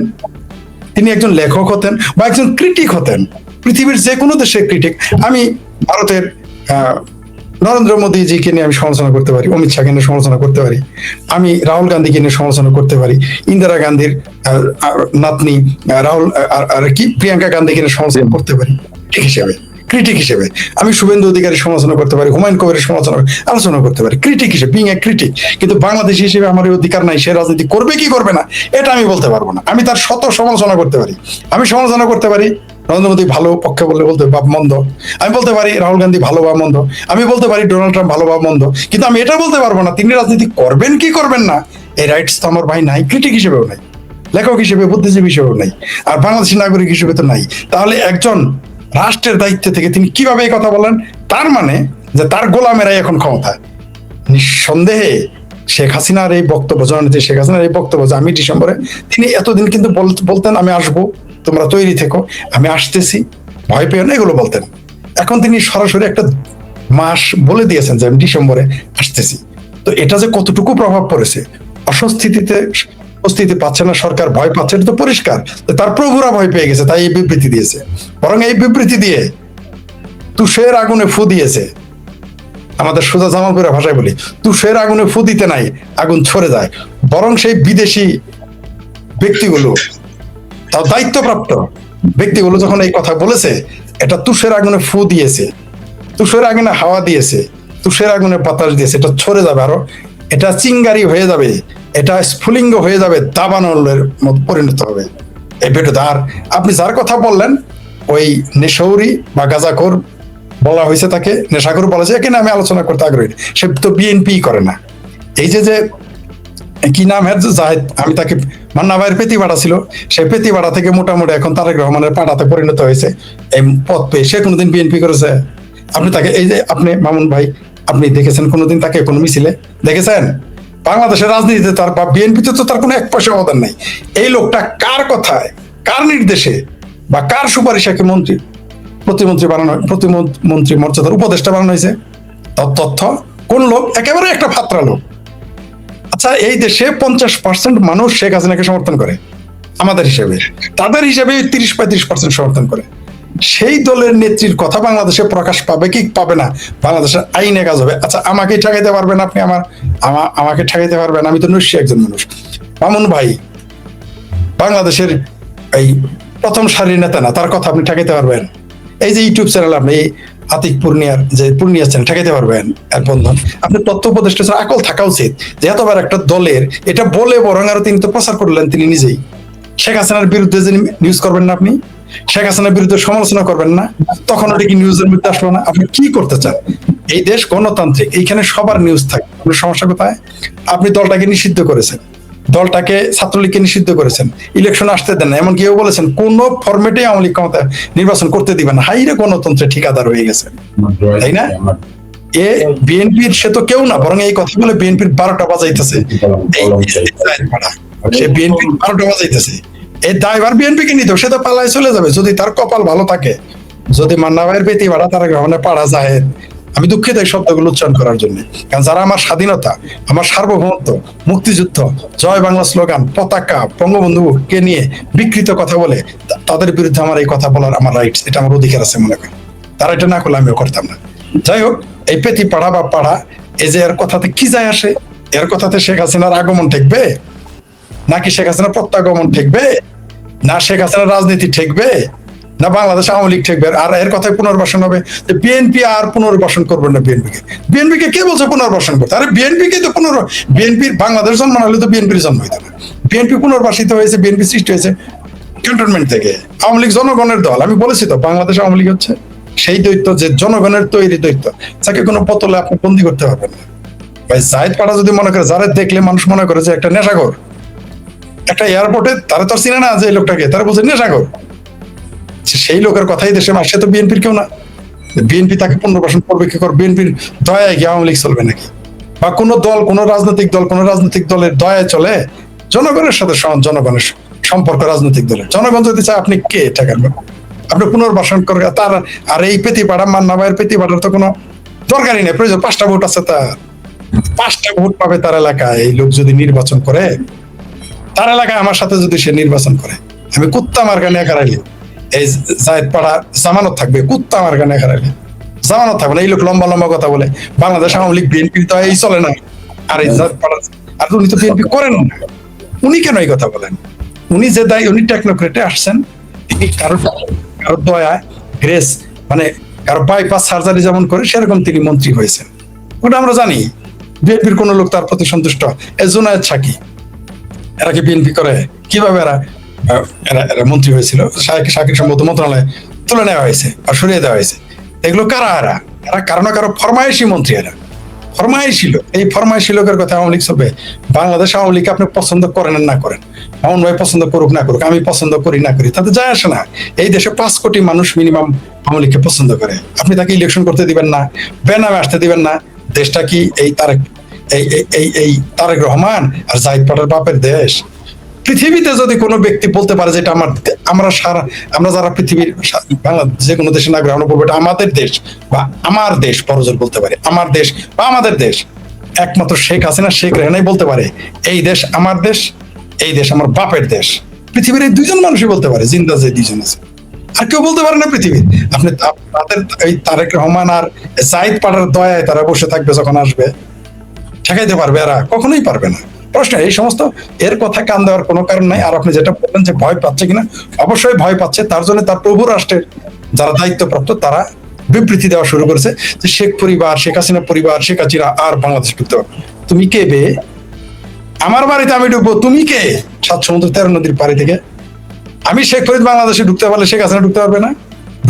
তিনি একজন লেখক হতেন বা একজন ক্রিটিক হতেন, পৃথিবীর যে কোনো দেশের ক্রিটিক। আমি ভারতের নরেন্দ্র মোদীজিকে নিয়ে আমি সমালোচনা করতে পারি, অমিত শাহকে নিয়ে সমালোচনা করতে পারি, আমি রাহুল গান্ধীকে নিয়ে সমালোচনা করতে পারি, ইন্দিরা গান্ধীর নাতনি প্রিয়াঙ্কা গান্ধীকে নিয়ে সমালোচনা করতে পারি ক্রিটিক হিসেবে। আমি শুভেন্দু অধিকারী সমালোচনা করতে পারি, হুমায়ুন কবিরের আলোচনা করতে পারি ক্রিটিক হিসেবে, বিং এ ক্রিটিক। কিন্তু বাংলাদেশি হিসেবে আমার অধিকার নাই, সে রাজনীতি করবে কি করবে না এটা আমি বলতে পারবো না। আমি তার শত সমালোচনা করতে পারি, আমি সমালোচনা করতে পারি নরেন্দ্র মোদী ভালো পক্ষে বলতে বা মন্দ, আমি বলতে পারি রাহুল গান্ধী ভালো বা মন্দ, আমি বলতে পারি ডোনাল্ড ট্রাম্প ভালো বা মন্দ, কিন্তু আমি এটা বলতে পারবো না তিনি রাজনীতি করবেন কি করবেন না। এই রাইটস তো আমার ভাই নাই, ক্রিটিক হিসেবেও নাই, লেখক হিসেবে, বুদ্ধিজীবী হিসেবেও নাই, আর বাংলাদেশি নাগরিক হিসেবে তো নাই। তাহলে একজন রাষ্ট্রের দায়িত্ব থেকে তিনি কিভাবে এই কথা বলেন? তার মানে যে তার গোলামেরাই এখন ক্ষমতায়। নিঃসন্দেহে শেখ হাসিনার এই বক্তব্য, জননেত্রী শেখ হাসিনার এই বক্তব্য যে আমি ডিসেম্বরে, তিনি এতদিন কিন্তু বলতেন আমি আসবো, তোমরা তৈরি থেকো, আমি আসতেছি, ভয় পেও না, এগুলো বলতেন। এখন তিনি সরাসরি একটা মাস বলে দিয়েছেন যে আমি ডিসেম্বরে আসতেছি। তো এটা যে কতটুকু প্রভাব পড়েছে, অস্তিত্ব পাচ্ছে না সরকার, ভয় পাচ্ছে, এটা তো পরিষ্কার। তার প্রভুরা ভয় পেয়ে গেছে, তাই এই বিবৃতি দিয়েছে। বরং এই বিবৃতি দিয়ে তুষের আগুনে ফু দিয়েছে। আমাদের সোজা জামালপুরের ভাষায় বলি, তুষের আগুনে ফু দিতে নাই, আগুন ছড়ে যায়। বরং সেই বিদেশি ব্যক্তিগুলো, তাও দায়িত্বপ্রাপ্ত ব্যক্তিগুলো যখন এই কথা বলেছে, এটা তুষের আগুনে ফু দিয়েছে, তুষের আগুনে হাওয়া দিয়েছে, তুষের আগুনে বাতাস দিয়েছে, এটা ছড়ে যাবে, আরো এটা চিঙ্গারি হয়ে যাবে, এটা স্ফুলিঙ্গ হয়ে যাবে, দাবানলের মতো পরিণত হবে এই ভিডিওতে। আর আপনি যার কথা বললেন, ওই নেশৌরি বা গাঁজাখোর বলা হয়েছে, তাকে নেশাখোর বলা হয়েছে, এখানে আমি আলোচনা করতে আগ্রহী। সে তো বিএনপি করে না। এই যে কি নাম জাহেদ, আমি তাকে মান্না ভাইয়ের পেতি বাড়া ছিল, সেই পেতি বাড়া থেকে মোটামুটি এখন তারেক রহমানের পাড়াতে পরিণত হয়েছে এই পদ পেয়ে। সে কোনোদিন বিএনপি করেছে? আপনি তাকে, এই যে আপনি মামুন ভাই, আপনি দেখেছেন কোনোদিন তাকে কোনো মিছিলে দেখেছেন? বাংলাদেশের রাজনীতিতে তার বা বিএনপিতে তো তার কোনো এক পয়সা অবদান নাই। এই লোকটা কার কথায়, কার নির্দেশে বা কার সুপারিশে প্রতিমন্ত্রী মর্যাদার উপদেষ্টা বানানো হয়েছে? তার তথ্য কোন লোক? একেবারে একটা ফাত্রা লোক। আচ্ছা, এই দেশে 50% মানুষ শেখ হাসিনাকে সমর্থন করে আমাদের হিসেবে, তাদের হিসেবে 30-35% সমর্থন করে। সেই দলের নেত্রীর কথা বাংলাদেশে প্রকাশ পাবে কি পাবে না, বাংলাদেশের আইনে কাজ হবে। আচ্ছা, আমাকে ঠেকাইতে পারবেন আপনি? আমাকে ঠেকাইতে পারবেন? আমি তো নৈশী একজন মানুষ। মামুন ভাই বাংলাদেশের এই প্রথম সারির নেতা না, তার কথা আপনি ঠেকাইতে পারবেন? এই যে ইউটিউব চ্যানেল, আপনি এই আতিক পূর্ণিয়ার যে পূর্ণিয়া চ্যানেল, ঠেকাইতে পারবেন? এর বন্ধন, আপনি তথ্য উপদেষ্টা আকল থাকা উচিত যে এতবার একটা দলের এটা বলে, বরং আরো তিনি তো প্রচার করলেন তিনি নিজেই। শেখ হাসিনার বিরুদ্ধে যে নিউজ করবেন না আপনি, শেখ হাসিনার বিরুদ্ধে সমালোচনা করবেন না, তখন ওটা কি নিউজের মধ্যে আসলো না? আপনি কি করতে চান? এই দেশ গণতান্ত্রিক, এইখানে সবার নিউজ থাকে। আপনার সমস্যা কোথায়? আপনি দলটাকে নিষিদ্ধ করেছেন, দলটাকে ছাত্রলীগকে নিষিদ্ধ করেছেন, ইলেকশন আসতে দেন না, এমনকি কেউ বলেছেন কোন ফরম্যাটে আওয়ামী লীগ ক্ষমতা নির্বাচন করতে দিবেন না। হাইরে গণতন্ত্রের ঠিকাদার হয়ে গেছে, তাই না? এ বিএনপির সে তো কেউ না, বরং এই কথা বলে বিএনপির 12টা বাজাইতেছে। সে বিএনপির 12টা বাজাইতেছে, এই দায়ভার বিএনপিকে নিত। সে তো পালায় চলে যাবে যদি তার কপাল ভালো থাকে। যদি মান্না ভাইয়ের বেতি ভাড়া তারা গ্রহণে পাড়া যায়, আমি দুঃখিত এই শব্দগুলো উচ্চারণ করার জন্য। কারণ যারা আমার স্বাধীনতা, আমার সার্বভৌমত্ব, মুক্তিযুদ্ধ, জয় বাংলা স্লোগান, পতাকা, বঙ্গবন্ধুকে নিয়ে বিকৃত কথা বলে, তাদের বিরুদ্ধে আমার এই কথা বলার আমার রাইটস, এটা আমার অধিকার আছে মনে করি। তারা এটা না করলে আমিও করতাম না। যাই হোক, এই পেতি পাড়া বা পাড়া, এই যে এর কথাতে কি যায় আসে? এর কথাতে শেখ হাসিনার আগমন ঠেকবে, নাকি শেখ হাসিনার প্রত্যাগমন ঠেকবে, না শেখ হাসিনার রাজনীতি ঠেকবে, না বাংলাদেশ আওয়ামী লীগ ঠেকবে? আর এর কথায় পুনর্বাসন হবে যে বিএনপি আর পুনর্বাসন করবে না। বিএনপিকে কে বলছে পুনর্বাসন করতে? আরে বিএনপিকে তো বিএনপির বাংলাদেশ জন্ম না হলে তো বিএনপির জন্ম হইতো না। বিএনপি পুনর্বাসিত হয়েছে, বিএনপি সৃষ্টি হয়েছে ক্যান্টনমেন্ট থেকে। আওয়ামী লীগ জনগণের দল। আমি বলেছি তো, বাংলাদেশ আওয়ামী লীগ হচ্ছে সেই দৈত্য যে জনগণের তৈরি দৈত্য, যাকে কোনো বোতলে আপনি বন্দি করতে পারবেন না। ভাই জাহিদ পাড়া যদি মনে করে, যারা দেখলে মানুষ মনে করে যে একটা নেশাখোর, একটা এয়ারপোর্টে তারা তো চিনে না যে এই লোকটাকে, তারা বলছে নেশাখোর। সেই লোকের কথাই দেশে মার, সে তো বিএনপির কেউ না। বিএনপি তাকে পুনর্বাসন করবে কি করে? বিএনপির দয়ায় গিয়ে আওয়ামী লীগ চলবে নাকি? বা কোন দল, কোন রাজনৈতিক দলের দয়ায় চলে? জনগণের সাথে জনগণের সম্পর্ক রাজনৈতিক দলের। জনগণ যদি চায়, আপনি কে ঠেকান? আপনি পুনর্বাসন করে তার। আর এই পেতি পাড়া, মান্না ভাইয়ের পেতি পাড়ার তো কোনো দরকারই নেই, প্রয়োজন। 5টা ভোট আছে তার, 5টা ভোট পাবে তার এলাকায়। এই লোক যদি নির্বাচন করে, তার এলাকায় আমার সাথে যদি সে নির্বাচন করে, আমি কুত্তা মার্কা নিয়ে হারাইলি, এই জাহিদ পাড়া জামানত থাকবে। কুত্তা মার্কা নিয়ে হারাইলি জামানত থাকবে না। এই লোক লম্বা লম্বা কথা বলে, বাংলাদেশ আওয়ামী লীগ বিএনপি তো এই চলে না। আর এই জাহিদ পাড়া, আর উনি তো বিএনপি করেন না। উনি কেন এই কথা বলেন? উনি যে দায়ী, উনি টেকনোক্রেটে আসছেন, কারো দয়া, গ্রেস, মানে কারো বাইপাস সার্জারি যেমন করে, সেরকম তিনি মন্ত্রী হয়েছেন। ওটা আমরা জানি। বিএনপির কোন লোক তার প্রতি সন্তুষ্ট? জুনায়েদ সাকি, এরা কি বিএনপি করে? কিভাবে এরা মন্ত্রী হয়েছিল? সাকির সম্ভবত মন্ত্রণালয়ে তুলে নেওয়া হয়েছে আর সরিয়ে দেওয়া হয়েছে। এগুলো কারা? এরা কারো না কারো ফরমায়েশি মন্ত্রী। এরা ফরমায়েশি লোক। এই ফরমায়েশি লোকের কথা আওয়ামী লীগ চলবে? বাংলাদেশ আওয়ামী লীগ আপনি পছন্দ করেন না করেন, মামুন ভাই পছন্দ করুক না করুক, আমি পছন্দ করি না করি, তাতে যায় আসে না। এই দেশে 5 কোটি মানুষ মিনিমাম আওয়ামী লীগকে পছন্দ করে। আপনি তাকে ইলেকশন করতে দিবেন না, বেনামে আসতে দিবেন না। দেশটা কি এই তারেক রহমান আর জাহিদ পাড়ার বাপের দেশ? পৃথিবীতে যদি কোনো ব্যক্তি বলতে পারে যে এটা আমরা যারা পৃথিবীর বাংলাদেশ যে কোনো দেশে নাগরিক, আমরা বলবো এটা আমাদের দেশ বা আমার দেশ, বড়জোর বলতে পারে আমার দেশ বা আমাদের দেশ, একমাত্র শেখ হাসিনা, শেখ রেহানাই বলতে পারে এই দেশ আমার দেশ, এই দেশ আমার বাপের দেশ। পৃথিবীর এই 2জন মানুষই বলতে পারে, জিন্দা যে 2জন আছে, আর কেউ বলতে পারে না পৃথিবীর। আপনি তাদের এই তারেক রহমান আর জাহিদ পাড়ার দয়ায় তারা বসে থাকবে, যখন আসবে ঠেকাইতে পারবে? এরা কখনোই পারবে না। প্রশ্ন এই সমস্ত এর কথা কান দেওয়ার কোনো কারণ নাই। আর আপনি যেটা বললেন যে ভয় পাচ্ছে কিনা, অবশ্যই ভয় পাচ্ছে। তার জন্য তার প্রভু রাষ্ট্রের যারা দায়িত্বপ্রাপ্ত, তারা বিবৃতি দেওয়া শুরু করেছে যে শেখ পরিবার, শেখ হাসিনা পরিবার, শেখ হাসিনা আর বাংলাদেশ ঢুকতে পারবে। তুমি কে বে? আমার বাড়িতে আমি ঢুকবো, তুমি কে? 7 সমুদ্র 13 নদীর পাড়ি থেকে আমি শেখ ফরিদ বাংলাদেশে ঢুকতে পারলে শেখ হাসিনা ঢুকতে পারবে না?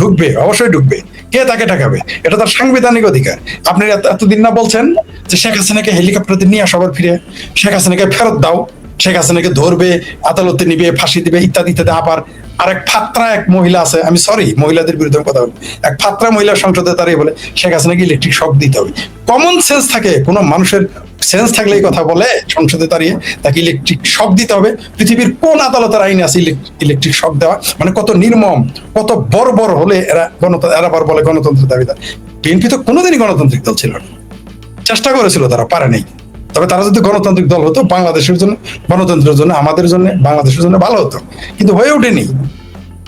ঢুকবে, অবশ্যই ঢুকবে। কে তাকে ঠেকাবে? এটা তার সাংবিধানিক অধিকার। আপনি এতদিন না বলছেন যে শেখ হাসিনাকে হেলিকপ্টারে নিয়ে সবার ফিরে, শেখ হাসিনাকে ফেরত দাও, শেখ হাসিনাকে ধরবে, আদালতে নিবে, ফাঁসি দিবে, ইত্যাদি ইত্যাদি। আবার আরেক ফাত্রা এক মহিলা আছে, আমি সরি মহিলাদের বিরুদ্ধে কথা বলি, এক ফাত্রা মহিলা সংসদে দাঁড়িয়ে বলে শেখ হাসিনাকে ইলেকট্রিক শক দিতে হবে। কমন সেন্স থাকে, কোনো মানুষের সেন্স থাকলে এই কথা বলে সংসদে দাঁড়িয়ে তাকে ইলেকট্রিক শক দিতে হবে? পৃথিবীর কোন আদালতের আইনে আছে ইলেকট্রিক শক দেওয়া? মানে কত নির্মম, কত বর্বর হলে এরা এরা বলে গণতন্ত্রের দাবিদার। বিএনপি তো কোনোদিনই গণতান্ত্রিক দল ছিল না, চেষ্টা করেছিল, তারা পারে নাই। তবে তারা যদি গণতান্ত্রিক দল হতো, বাংলাদেশের জন্য, গণতন্ত্রের জন্য, আমাদের জন্য, বাংলাদেশের জন্য ভালো হতো, কিন্তু হয়ে ওঠেনি।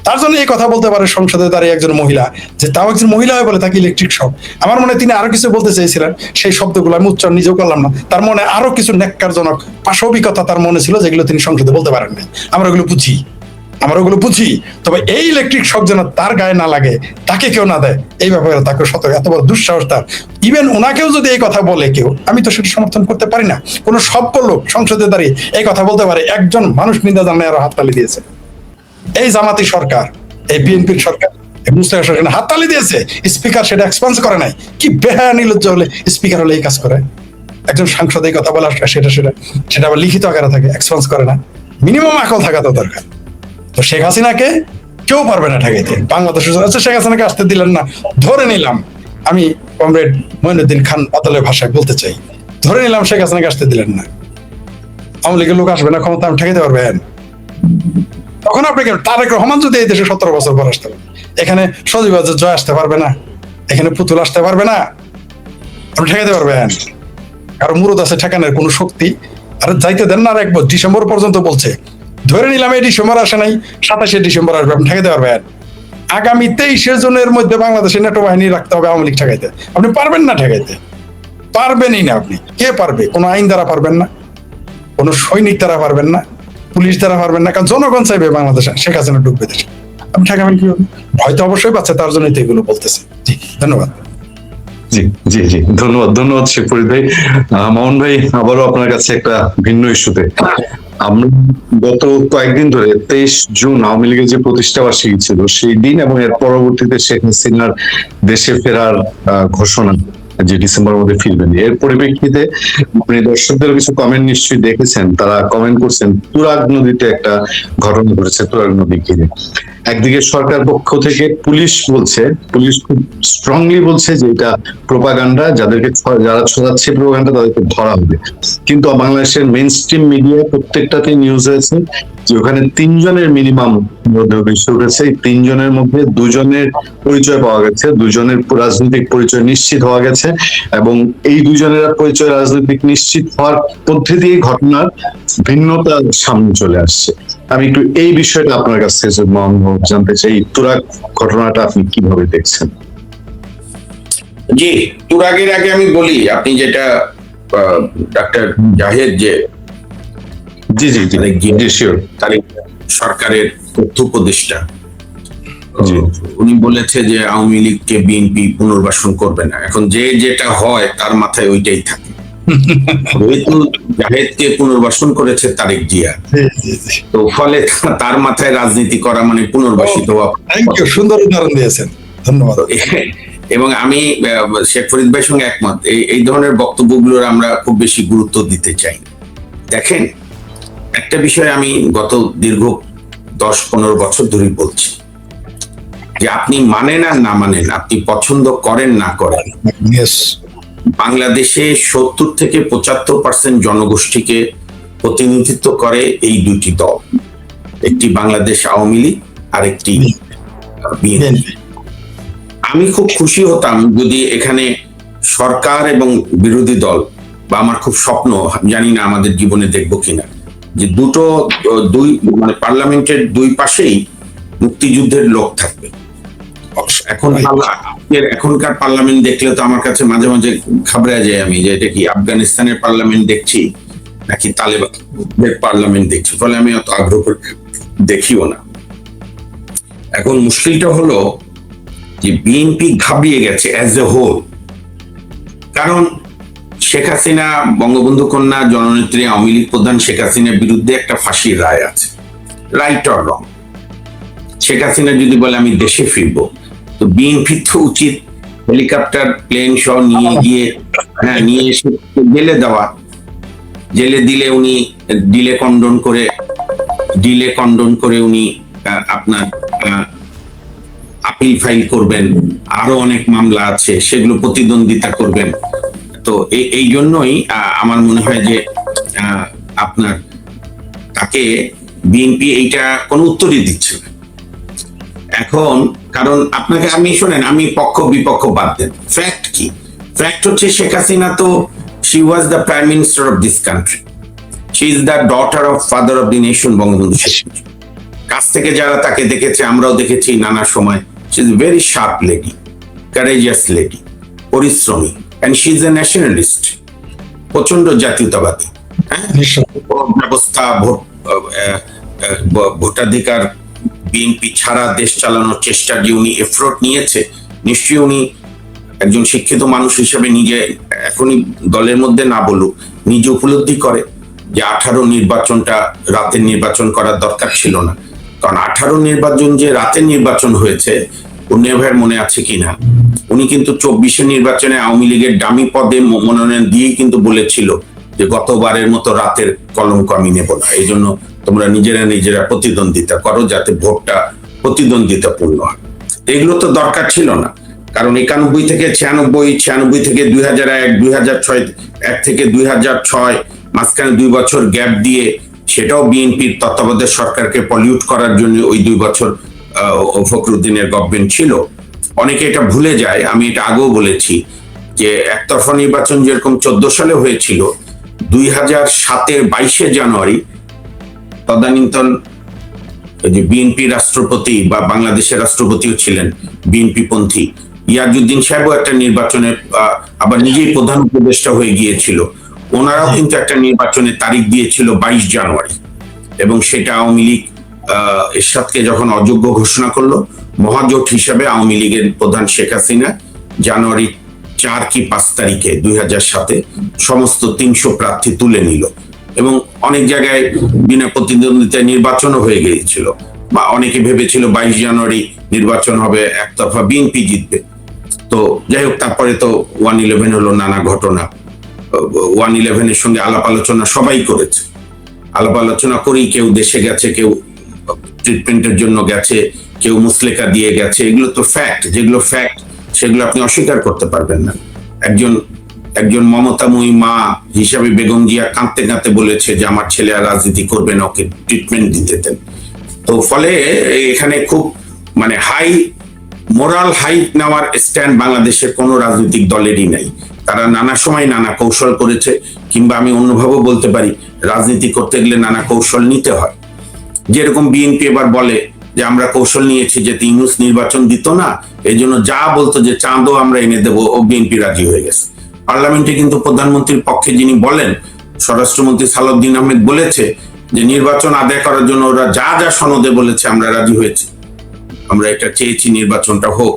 তার জন্য এই কথা বলতে পারে সংসদে দাঁড়িয়ে একজন মহিলা, যে তাও একজন মহিলা হয়ে বলে তাকে ইলেকট্রিক শক। আমার মনে হয় তিনি আরো কিছু বলতে চেয়েছিলেন, সেই শব্দগুলো আমি উচ্চারণ নিজেও করলাম না। তার মনে আরো কিছু ন্যাক্কারজনক পাশবিকতা তার মনে ছিল, যেগুলো তিনি সংসদে বলতে পারেন নাই। আমরা ওগুলো বুঝি। তবে এই ইলেকট্রিক শক যেন তার গায়ে না লাগে, তাকে কেউ না দেয়, এই ব্যাপারে তাকে এত বড় দুঃসাহস তার। ইভেন ওনাকেও যদি এই কথা বলে কেউ, আমি তো সেটা সমর্থন করতে পারি না। কোনো সভ্য লোক সংসদে দাঁড়িয়ে এই কথা বলতে পারে? একজন মানুষ নিন্দা জানায় আরো হাততালি দিয়েছে। এই জামাতি সরকার, এই বিএনপির সরকার মুস্তাফা সরকার হাততালি দিয়েছে, স্পিকার সেটা এক্সপান্স করে নাই। কি বেহায়া নির্লজ্জ হলে স্পিকার হলে এই কাজ করে? একজন সাংসদ এই কথা বলা সেটা আবার লিখিত আকারে থাকে, এক্সপান্স করে না। মিনিমাম আকল থাকা তো দরকার। তো শেখ হাসিনাকে কেউ পারবে না ঠেকাইতে। বাংলাদেশের আচ্ছা, শেখ হাসিনাকে আসতে দিলেন না, ধরে নিলাম, আমি কমরেড মঈনুদ্দিন খান আদালের ভাষায় বলতে চাই, ধরে নিলাম শেখ হাসিনাকে আসতে দিলেন না, আওয়ামী লীগের লোক আসবে না, ক্ষমতা ঠেকাইতে পারবেন? তখন আপনাকে তারেক রহমান যদি এই দেশে 17 বছর পর আসতে পারে, এখানে সজীব জয় আসতে পারবে না, এখানে পুতুল আসতে পারবে না, আপনি ঠেকাইতে পারবেন? কারো মুরুদ আছে ঠেকানোর কোন শক্তি? আরে যাইতে দেন না, আর একবার ডিসেম্বর পর্যন্ত বলছে, ধরে নিলাম এই ডিসেম্বর আসে নাই, 27শে ডিসেম্বর আসবে, আপনি ঠেকাইতে পারবেন? আগামী 23 জনের মধ্যে বাংলাদেশের নেটো বাহিনী রাখতে হবে আওয়ামী লীগ ঠেকাইতে। আপনি পারবেন না ঠেকাইতে, পারবেনই না। আপনি কে পারবে? কোনো আইন দ্বারা পারবেন না, কোনো সৈনিক দ্বারা পারবেন না, পুলিশ দ্বারা পারবেন না, কারণ জনগণ চাইবে বাংলাদেশে শেখ হাসিনা ঢুকবে দেশে। আপনি ঠেকাবেন কি? হয়তো অবশ্যই পাচ্ছে, তার জন্যই তো এগুলো বলতেছে। জি, ধন্যবাদ। জি জি জি, ধন্যবাদ শেখ ফরিদ ভাই। মামুন ভাই, আবারও আপনার কাছে একটা ভিন্ন ইস্যুতে, আমরা গত কয়েকদিন ধরে 23 জুন আওয়ামী লীগের যে প্রতিষ্ঠা বার্ষিকী ছিল সেই দিন এবং এর পরবর্তীতে শেখ হাসিনার দেশে ফেরার ঘোষণা যে ডিসেম্বরের মধ্যে ফিরবেন, এর পরিপ্রেক্ষিতে আপনি দর্শকদের কিছু কমেন্ট নিশ্চয়ই দেখেছেন। তারা কমেন্ট করছেন তুরাগ নদীতে একটা ঘটনা ঘটেছে, তুরাগ নদী ঘিরে। একদিকে সরকার পক্ষ থেকে পুলিশ খুব স্ট্রংলি বলছে যে এটা প্রোপাগান্ডা, যারা ছড়াচ্ছে প্রোপাগান্ডা তাদেরকে ধরা হবে। কিন্তু বাংলাদেশের মেইন স্ট্রিম মিডিয়া প্রত্যেকটাতে নিউজ হয়েছে যে ওখানে 3 জনের মিনিমাম ভেসে উঠেছে। এই 3 জনের মধ্যে 2 জনের পরিচয় পাওয়া গেছে, 2 জনের রাজনৈতিক পরিচয় নিশ্চিত হওয়া গেছে, এবং এই 2 জনের পরিচয় রাজনৈতিক নিশ্চিত হওয়ার মধ্যে দিয়ে ঘটনার ভিন্নতা সামনে চলে আসছে। আমি একটু এই বিষয়টা আপনার কাছ থেকে জানতে চাই, তুরাগ ঘটনাটা আপনি কিভাবে দেখছেন? জি, তুরাগের আগে আমি বলি, আপনি যেটা ডাক্তার জাহেদ যে জি জি জি জি শিওর, তারিক সরকারের তথ্য উপদেষ্টা, উনি বলেছে যে আওয়ামী লীগকে বিএনপি পুনর্বাসন করবে না। এখন যে যেটা হয় তার মাথায় ওইটাই থাকে। যেহেতু জাহেদকে পুনর্বাসন করেছে তারেক জিয়া, তো ফলে তার মাথায় রাজনীতি করা মানে পুনর্বাসিত হওয়া। সুন্দর উদাহরণ দিয়েছেন, ধন্যবাদ। এবং আমি শেখ ফরিদ ভাইয়ের সঙ্গে একমত, এই ধরনের বক্তব্যগুলোর আমরা খুব বেশি গুরুত্ব দিতে চাই। দেখেন, একটা বিষয় আমি গত দীর্ঘ 10-15 বছর ধরে বলছি যে আপনি মানেন আর না মানেন, আপনি পছন্দ করেন না করেন, বাংলাদেশে 70 থেকে 75% জনগোষ্ঠীকে প্রতিনিধিত্ব করে এই 2টি দল, একটি বাংলাদেশ আওয়ামী লীগ আর একটি বিএনপি। আমি খুব খুশি হতাম যদি এখানে সরকার এবং বিরোধী দল, বা আমার খুব স্বপ্ন, জানি না আমাদের জীবনে দেখবো কিনা, যে মানে পার্লামেন্টের 2 পাশেই মুক্তিযুদ্ধের লোক থাকবে। এখনকার পার্লামেন্ট দেখলে তো আমার কাছে মাঝে মাঝে ঘাবড়ে যায় আমি, যে এটা কি আফগানিস্তানের পার্লামেন্ট দেখছি নাকি তালেবানের পার্লামেন্ট দেখছি, ফলে আমি অত আগ্রহ করে দেখিও না। এখন মুশকিলটা হলো যে বিএনপি ঘাবড়িয়ে গেছে অ্যাজ এ হোল, কারণ শেখ হাসিনা, বঙ্গবন্ধু কন্যা জননেত্রী আওয়ামী লীগ প্রধান শেখ হাসিনার বিরুদ্ধে একটা ফাঁসির রায় আছে, right or wrong. Sheikh Hasina যদি বলে আমি দেশে ফিরবো, তো বিএনপি তো উচিত হেলিকপ্টার প্লেন সহ নিয়ে এসে জেলে দেওয়া। জেলে দিলে উনি ডিলে কন্ডন করে উনি আপনার আপিল ফাইল করবেন, আরো অনেক মামলা আছে সেগুলো প্রতিদ্বন্দ্বিতা করবেন। তো এই জন্যই আমার মনে হয় যে আপনার তাকে বিএনপি এইটা কোনো উত্তরই দিচ্ছে না এখন। কারণ আপনাকে আমি শোনেন, আমি পক্ষ বিপক্ষ বাদ দেন, ফ্যাক্ট কি? ফ্যাক্ট হচ্ছে শেখ হাসিনা তো she was the prime minister of this country, she is the daughter of father of the nation Bangabandhu Sheikh Mujib. কাছ থেকে যারা তাকে দেখেছে, আমরাও দেখেছি নানা সময়, she is a very sharp lady, courageous lady, পরিশ্রমী, and she is a nationalist, প্রচন্ড জাতীয়তাবাদী। ব্যবস্থা, ভোটাধিকার, বিএনপি ছাড়া দেশ চালানোর চেষ্টা যে উনি এফোর্ট নিয়েছে, নিশ্চয়ই উনি একজন শিক্ষিত মানুষ হিসেবে নিজে এখনই দলের মধ্যে না বলুক, নিজে উপলব্ধি করে যে 18 নির্বাচনটা রাতের নির্বাচন করার দরকার ছিল না। কারণ 18 নির্বাচন যে রাতের নির্বাচন হয়েছে, উন্নয় ভাইয়ের মনে আছে কিনা, উনি কিন্তু 24 নির্বাচনে আওয়ামী লীগের ডামি পদে মনোনয়ন দিয়েই কিন্তু বলেছিল যে গতবারের মতো রাতের কলঙ্ক আমি নেব না, এই জন্য তোমরা নিজেরা প্রতিদ্বন্দ্বিতা করো যাতে ভোটটা প্রতিদ্বন্দ্বিতাপূর্ণ হয়। এগুলো তো দরকার ছিল না, কারণ 91 থেকে 96, 96 থেকে 2001, 2006, 1 থেকে 2006 মাঝখানে 2 বছর গ্যাপ দিয়ে, সেটাও বিএনপির তত্ত্বাবধায়ক সরকারকে পলিউট করার জন্য ওই 2 বছর ফখরুদ্দিনের গভর্নমেন্ট ছিল। অনেকে এটা ভুলে যায়, আমি এটা আগেও বলেছি যে একতরফা নির্বাচন যেরকম 14 সালে হয়েছিল, 2007-এর 22শে জানুয়ারি তদানীন্তন যে বিএনপি রাষ্ট্রপতি বা বাংলাদেশের রাষ্ট্রপতিও ছিলেন বিএনপি পন্থী ইয়াজউদ্দিন সাহেবও একটা নির্বাচনে আবার নিজেই প্রধান উপদেষ্টা হয়ে গিয়েছিল। ওনারাও কিন্তু একটা নির্বাচনের তারিখ দিয়েছিল 22 জানুয়ারি, এবং সেটা আওয়ামী লীগ এরশাদকে যখন অযোগ্য ঘোষণা করলো, মহাজোট হিসাবে আওয়ামী লীগের প্রধান শেখ হাসিনা জানুয়ারি 4 কি 5 তারিখে 2007-এ সমস্ত 300 প্রার্থী তুলে নিল, এবং অনেক জায়গায় বিনা প্রতিদ্বন্দ্বিতায় নির্বাচনও হয়ে গিয়েছিল, বা অনেকে ভেবেছিল 22 জানুয়ারি নির্বাচন হবে, একতরফা বিএনপি জিতবে। তো যাই হোক, তারপরে তো 1/11 হলো, নানা ঘটনা। 1/11-এর সঙ্গে আলাপ আলোচনা সবাই করেছে, আলাপ আলোচনা করেই কেউ দেশে গেছে, কেউ ট্রিটমেন্টের জন্য গেছে, কেউ মুসলেকা দিয়ে গেছে। এগুলো তো ফ্যাক্ট, যেগুলো ফ্যাক্ট সেগুলো আপনি অস্বীকার করতে পারবেন না। একজন মমতাময়ী মা হিসাবে বেগম জিয়া কাঁদতে কাঁদতে বলেছে যে আমার ছেলে আর রাজনীতি করবে না, ওকে ট্রিটমেন্ট দিতে দেন। তো ফলে এখানে খুব মানে মোরাল হাইট নেওয়ার স্ট্যান্ড বাংলাদেশের কোনো রাজনৈতিক দলেরই নাই। তারা নানা সময় নানা কৌশল করেছে, কিংবা আমি অন্যভাবে বলতে পারি, রাজনীতি করতে গেলে নানা কৌশল নিতে হয়। যেরকম বিএনপি এবার বলে যে আমরা কৌশল নিয়েছি যে ইউনূস নির্বাচন দিত না, এই জন্য যা বলতো যে চাঁদও আমরা এনে দেবো, ও বিএনপি রাজি হয়ে গেছে। পার্লামেন্টে কিন্তু প্রধানমন্ত্রীর পক্ষে যিনি বলেন, স্বরাষ্ট্রমন্ত্রী সালাউদ্দিন আহমেদ বলেছে যে নির্বাচন আদায় করার জন্য ওরা যা যা সনদে বলেছে আমরা রাজি হয়েছি, আমরা এটা চেয়েছি নির্বাচনটা হোক।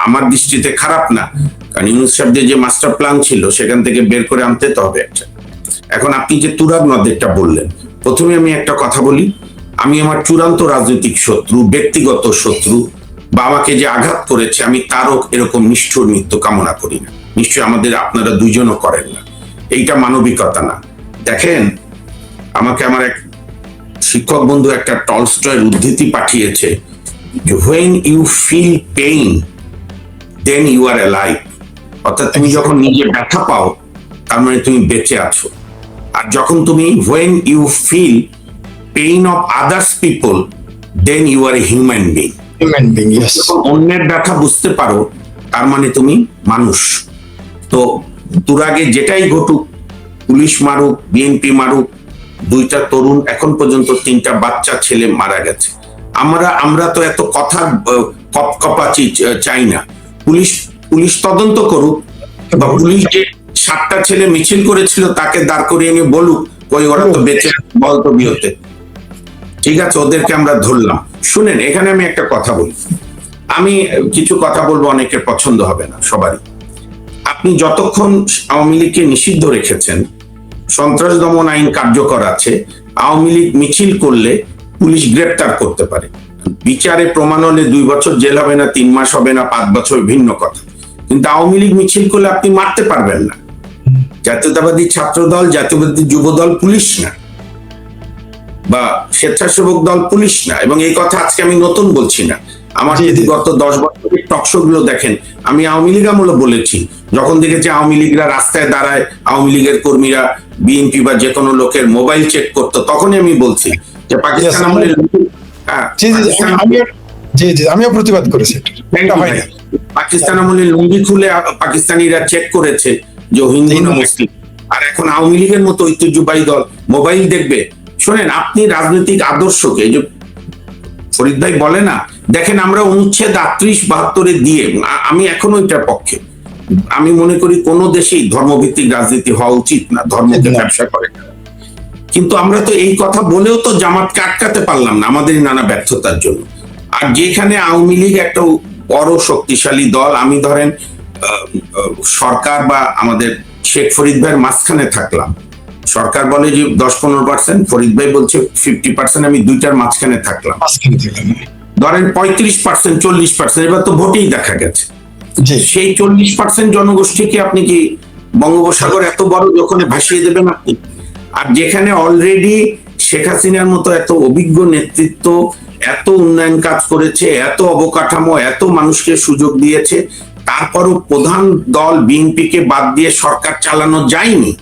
আমার দৃষ্টিতে খারাপ না, কারণ ইউনূস সাহেবদের যে মাস্টার প্ল্যান ছিল সেখান থেকে বের করে আনতে তো হবে একটা। এখন আপনি যে তুরাগ নদেরটা বললেন, প্রথমে আমি একটা কথা বলি, আমি আমার চূড়ান্ত রাজনৈতিক শত্রু, ব্যক্তিগত শত্রু, বা আমাকে যে আঘাত করেছে আমি তারও এরকম নিষ্ঠুর মৃত্যু কামনা করি না। নিশ্চয়ই আপনারা দুইজনও করেন না, এইটা মানবিকতা না। দেখেন, আমাকে আমার এক শিক্ষক বন্ধু একটা টলস্টয়ের উদ্ধৃতি পাঠিয়েছে, when you feel pain then you are alive, অর্থাৎ তুমি যখন নিজে ব্যথা পাও তার মানে তুমি বেঁচে আছো। আর যখন তুমি when you feel pain of others people then you are a human being, যখন অন্যের ব্যথা বুঝতে পারো তার মানে তুমি মানুষ। তো তুরাগে যেটাই ঘটুক, পুলিশ মারুক, বিএনপি মারুক, 2টা তরুণ, এখন পর্যন্ত 3টা বাচ্চা ছেলে মারা গেছে। আমরা তো এত কথা কপাচি চাই না। পুলিশ তদন্ত করুক, বা পুলিশ যে 7টা ছেলে মিছিল করেছিল তাকে দাঁড় করিয়ে নিয়ে বলুক, কই ওরা তো বেঁচে বলতো বিহতে, ঠিক আছে, ওদেরকে আমরা ধরলাম। শুনেন, এখানে আমি একটা কথা বলি, আমি কিছু কথা বলবো, অনেকের পছন্দ হবে না সবারই। আপনি যতক্ষণ আওয়ামী লীগকে নিষিদ্ধ রেখেছেন, সন্ত্রাস দমন আইন কার্যকর আছে, আওয়ামী লীগ মিছিল করলে পুলিশ গ্রেপ্তার করতে পারে। বিচারে প্রমাণ হলে 2 বছর জেল হবে না, 3 মাস হবে না, 5 বছর, ভিন্ন কথা। কিন্তু আওয়ামী লীগ মিছিল করলে আপনি মারতে পারবেন না। জাতীয়তাবাদী ছাত্র দল, জাতীয়বাদী যুব দল পুলিশ না, বা স্বেচ্ছাসেবক দল পুলিশ না। এবং এই কথা আজকে আমি নতুন বলছি না, আমার যদি গত 10 বছরের টকশো গুলো দেখেন, আমি আওয়ামী লীগ আমলে বলেছি, যখন দেখেছি আওয়ামী লীগরা রাস্তায় দাঁড়ায়, আওয়ামী লীগের কর্মীরা বিএনপি বা যে কোনো লোকের মোবাইল চেক করতো, তখনই আমি বলছি যে পাকিস্তান আমলে আমিও প্রতিবাদ করেছি। পাকিস্তান আমলে লুঙ্গি খুলে পাকিস্তানিরা চেক করেছে যে হিন্দু না মুসলিম। আর এখন আওয়ামী লীগের মতো ঐতিহ্যবাহী দল মোবাইল দেখবে। শোনেন, আপনি রাজনৈতিক আদর্শকে, যে ফরিদ ভাই বলে না, দেখেন আমরা অনুচ্ছেদ 38-72 দিয়ে, আমি এখনো এটার পক্ষে। আমি মনে করি কোন দেশেই ধর্মভিত্তিক রাজনীতি হওয়া উচিত না, ধর্মকে ব্যবসা করে। কিন্তু আমরা তো এই কথা বলেও তো জামাতকে আটকাতে পারলাম না, আমাদের নানা ব্যর্থতার জন্য। আর যেখানে আওয়ামী লীগ একটা বড় শক্তিশালী দল, আমি ধরেন সরকার বা আমাদের শেখ ফরিদ ভাইয়ের মাঝখানে থাকলাম, সরকার বলে যে 10-15%, ফরিদ ভাই বলছে 50%, আমি দুইটার মাঝখানে থাকলাম। মাঝখানে দিলেন। ধরেন 35%, 40%, এবার তো ভোটেই দেখা গেছে। জি, সেই 40% জনগোষ্ঠীকে আপনি কি বঙ্গোপসাগর এত বড় যখন ভাসিয়ে দেবেন আপনি? আর যেখানে অলরেডি শেখ হাসিনার মতো এত অভিজ্ঞ নেতৃত্ব, এত উন্নয়ন কাজ করেছে, এত অবকাঠামো, এত মানুষকে সুযোগ দিয়েছে, তারপরও প্রধান দল বিএনপিকে বাদ দিয়ে সরকার চালানো যায়নি,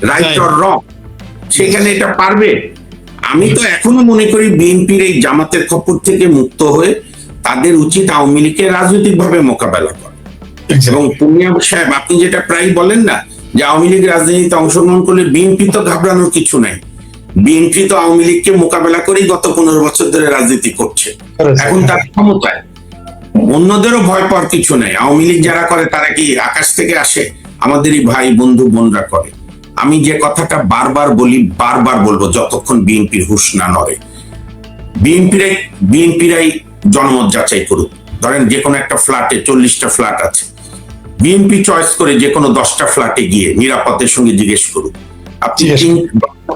রাইট অর রং? সেখানে এটা পারবে? আমি তো এখনো মনে করি বিএনপির এই জামাতের খপ্পর থেকে মুক্ত হয়ে তাদের উচিত আওয়ামী লীগকে রাজনৈতিকভাবে মোকাবেলা করা। এবং পুনিয়া সাহেব, আপনি যেটা প্রায় বলেন না যে আওয়ামী লীগ রাজনীতিতে অংশগ্রহণ করলে বিএনপি তো ঘাবড়ানোর কিছু নাই। বিএনপি তো আওয়ামী লীগকে মোকাবেলা করেই গত 15 বছর ধরে রাজনীতি করছে, এখন তার ক্ষমতায়। অন্যদেরও ভয় পাওয়ার কিছু নাই। আওয়ামী লীগ যারা করে তারা কি আকাশ থেকে আসে? আমাদেরই ভাই বন্ধু বোনরা করে। আমি যে কথাটা বারবার বলি, বারবার বলবো যতক্ষণ বিএনপির হুঁশ না নড়ে। বিএনপিরাই জনমত যাচাই করুক। ধরেন যে কোনো একটা ফ্ল্যাটে 40টা ফ্ল্যাট আছে, বিএনপি চয়েস করে যে কোনো 10টা ফ্ল্যাটে গিয়ে নিরাপত্তার সঙ্গে জিজ্ঞেস করুক। আপনি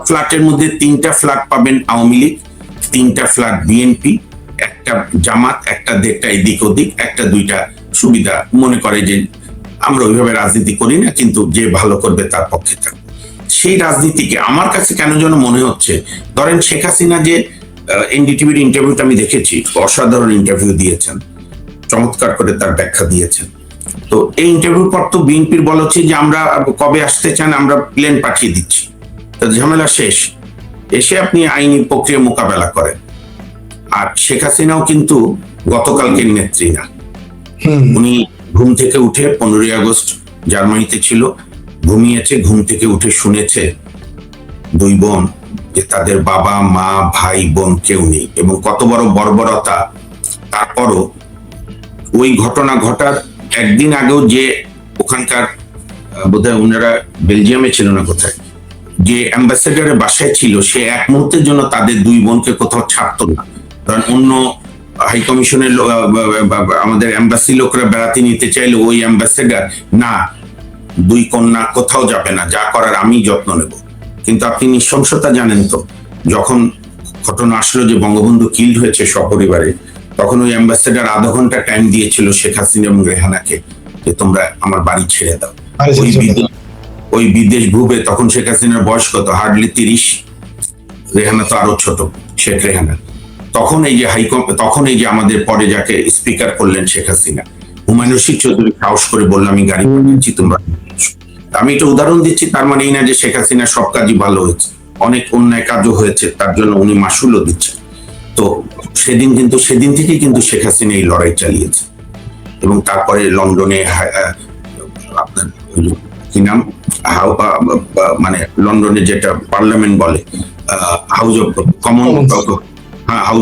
ফ্ল্যাটের মধ্যে 3টা ফ্ল্যাট পাবেন আওয়ামী লীগ, 3টা ফ্ল্যাট বিএনপি, একটা জামাত, একটা 1.5টা এদিক ওদিক, একটা 2টা সুবিধা মনে করে যে আমরা ওইভাবে রাজনীতি করি না, কিন্তু যে ভালো করবে তার পক্ষে থাকবে। সেই রাজনীতিকে আমার কাছে কেন যেন মনে হচ্ছে, ধরেন শেখ হাসিনা যে এনডিটিভির ইন্টারভিউটা আমি দেখেছি, অসাধারণ ইন্টারভিউ দিয়েছেন, চমৎকার করে তার ব্যাখ্যা দিয়েছেন। তো এই ইন্টারভিউ পর তো বিএনপির বলা হচ্ছে যে আমরা কবে আসতে চান, আমরা প্লেন পাঠিয়ে দিচ্ছি। তো ঝামেলা শেষ, এসে আপনি আইনি প্রক্রিয়া মোকাবেলা করেন। আর শেখ হাসিনাও কিন্তু গতকালকের নেত্রী না। উনি ঘুম থেকে উঠে 15ই আগস্ট জার্মানিতে ছিল, ঘুমিয়েছে, ঘুম থেকে উঠে শুনেছে 2 বোন যে তাদের বাবা মা ভাই বোন কেউ নেই, এবং কত বড় বর্বরতা। তারপরও ওই ঘটনা ঘটার একদিন আগেও যে ওখানকার বোধহয় ওনারা বেলজিয়ামে ছিল না কোথায়, যে অ্যাম্বাসেডারের বাসায় ছিল, সে এক মুহূর্তের জন্য তাদের 2 বোনকে কোথাও ছাড়তো না। কারণ অন্য হাই কমিশনের আমাদের এম্বাসি লোকরা বেড়াতে নিতে চাইলে ওই অ্যাম্বাসেডার না, 2 কন্যা কোথাও যাবে না, যা করার আমি যত্ন নেব। কিন্তু আপনি নৃশংসতা জানেন তো, যখন ঘটনা আসলো যে বঙ্গবন্ধু কিল্ড হয়েছে সপরিবারে, তখন ওই অ্যাম্বাসেডার আধা ঘন্টা টাইম দিয়েছিল শেখ হাসিনা এবং রেহানাকে যে তোমরা আমার বাড়ি ছেড়ে দাও। ওই বিদেশ ভূবে তখন শেখ হাসিনার বয়স কত, হার্ডলি 30, রেহানা তো আরো ছোট, শেখ রেহানা। তখন এই যে আমাদের পরে যাকে স্পিকার করলেন শেখ হাসিনা, হুমায়ুন রশিদ চৌধুরী সাহস করে বললাম আমি গাড়ি পাঠিয়েছি, তোমরা। আমি একটা উদাহরণ দিচ্ছি, তার মানে এই না যে শেখ হাসিনা সব কাজই ভালো হয়েছে, অনেক অন্যায় কাজও হয়েছে, তার জন্য উনি মাসুলও দিচ্ছেন। তো সেদিন থেকে কিন্তু শেখ হাসিনা এই লড়াই চালিয়েছে। এবং তারপরে লন্ডনে আপনার কি নাম, মানে লন্ডনে যেটা পার্লামেন্ট বলে, হাউস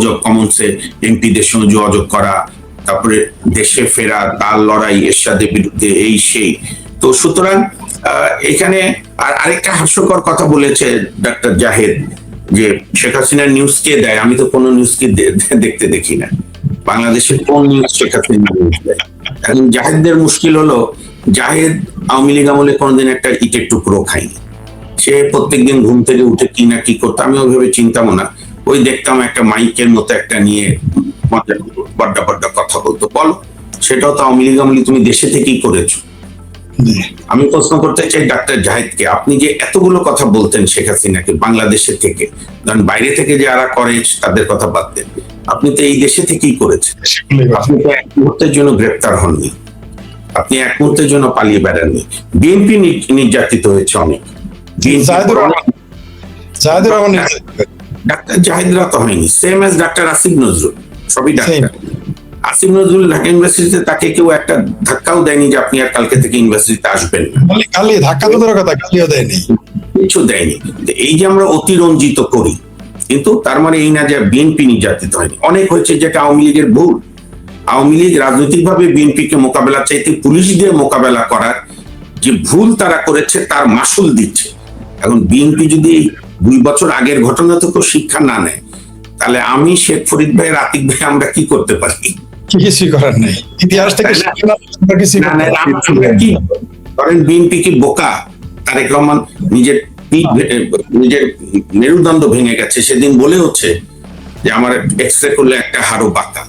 অফ কমন্সে এমপিদের সঙ্গে যোগাযোগ করা, তারপরে দেশে ফেরা, তার লড়াই এরশাদের বিরুদ্ধে, এই সেই। তো সুতরাং এখানে আরেকটা হাস্যকর কথা বলেছে ডাক্তার জাহেদ, যে শেখ হাসিনার নিউজ কে দেয়? আমি তো কোনো নিউজ কে দেখতে দেখি না। বাংলাদেশের কোন নিউজ শেখ হাসিনা নিউজ দেয়? এখন জাহেদদের মুশকিল হলো, জাহেদ আওয়ামী লীগ আমলে কোনোদিন একটা ইটের টুকরো খায়নি। সে প্রত্যেকদিন ঘুম থেকে উঠে কি না কি করতো, আমি ওইভাবে চিন্তাম না। ওই দেখতাম একটা মাইকের মতো একটা নিয়ে বড্ডা বড্ডা কথা বলতো। বলো, সেটাও তো আওয়ামী লীগ আমলে তুমি দেশে থেকেই করেছো। আমি প্রশ্ন করতে চাই ডাক্তার জাহেদকে, আপনি যে এতগুলো কথা বলতেন শেখ হাসিনাকে বাংলাদেশে থেকে, কারণ বাইরে থেকে যারা করে তাদের কথা বাদ দেন, আপনি তো এই দেশে থেকেই করেছেন। আপনি তো এক মুহূর্তের জন্য গ্রেপ্তার হননি, আপনি এক মুহূর্তের জন্য পালিয়ে বেড়াননি। বিএনপি নির্যাতিত হয়েছে অনেক, ডাক্তার জাহিদরা তো হয়নি, same as doctor Asif Nazrul, সবই ডাক্তার। আসিফ নজরুল ঢাকা ইউনিভার্সিটিতে তাকে কেউ একটা ধাক্কাও দেয়নি যে আপনি আর কালকে থেকে ইউনিভার্সিটিতে আসবেন না, কিছু দেয়নি। এই যে আমরা অতিরঞ্জিত করি, কিন্তু তার মানে এই না যে বিএনপি নির্যাতিত হয়নি, অনেক হয়েছে, যেটা আওয়ামী লীগের ভুল। আওয়ামী লীগ রাজনৈতিকভাবে বিএনপিকে মোকাবেলা চাইতে পুলিশ দিয়ে মোকাবেলা করার যে ভুল তারা করেছে তার মাসুল দিচ্ছে। এখন বিএনপি যদি 2 বছর আগের ঘটনা থেকে শিক্ষা না নেয়, তাহলে আমি শেখ ফরিদ ভাই, আতিক ভাই, আমরা কি করতে পারি? কিছুই করার নেই, ইতিহাস থেকে ধরেন বিএনপি কি বোকা? তারেক রহমান নিজের নিজের মেরুদণ্ড ভেঙে গেছে, সেদিন বলে হচ্ছে যে আমার এক্সরে করলে একটা হাড়ও বাঁকা।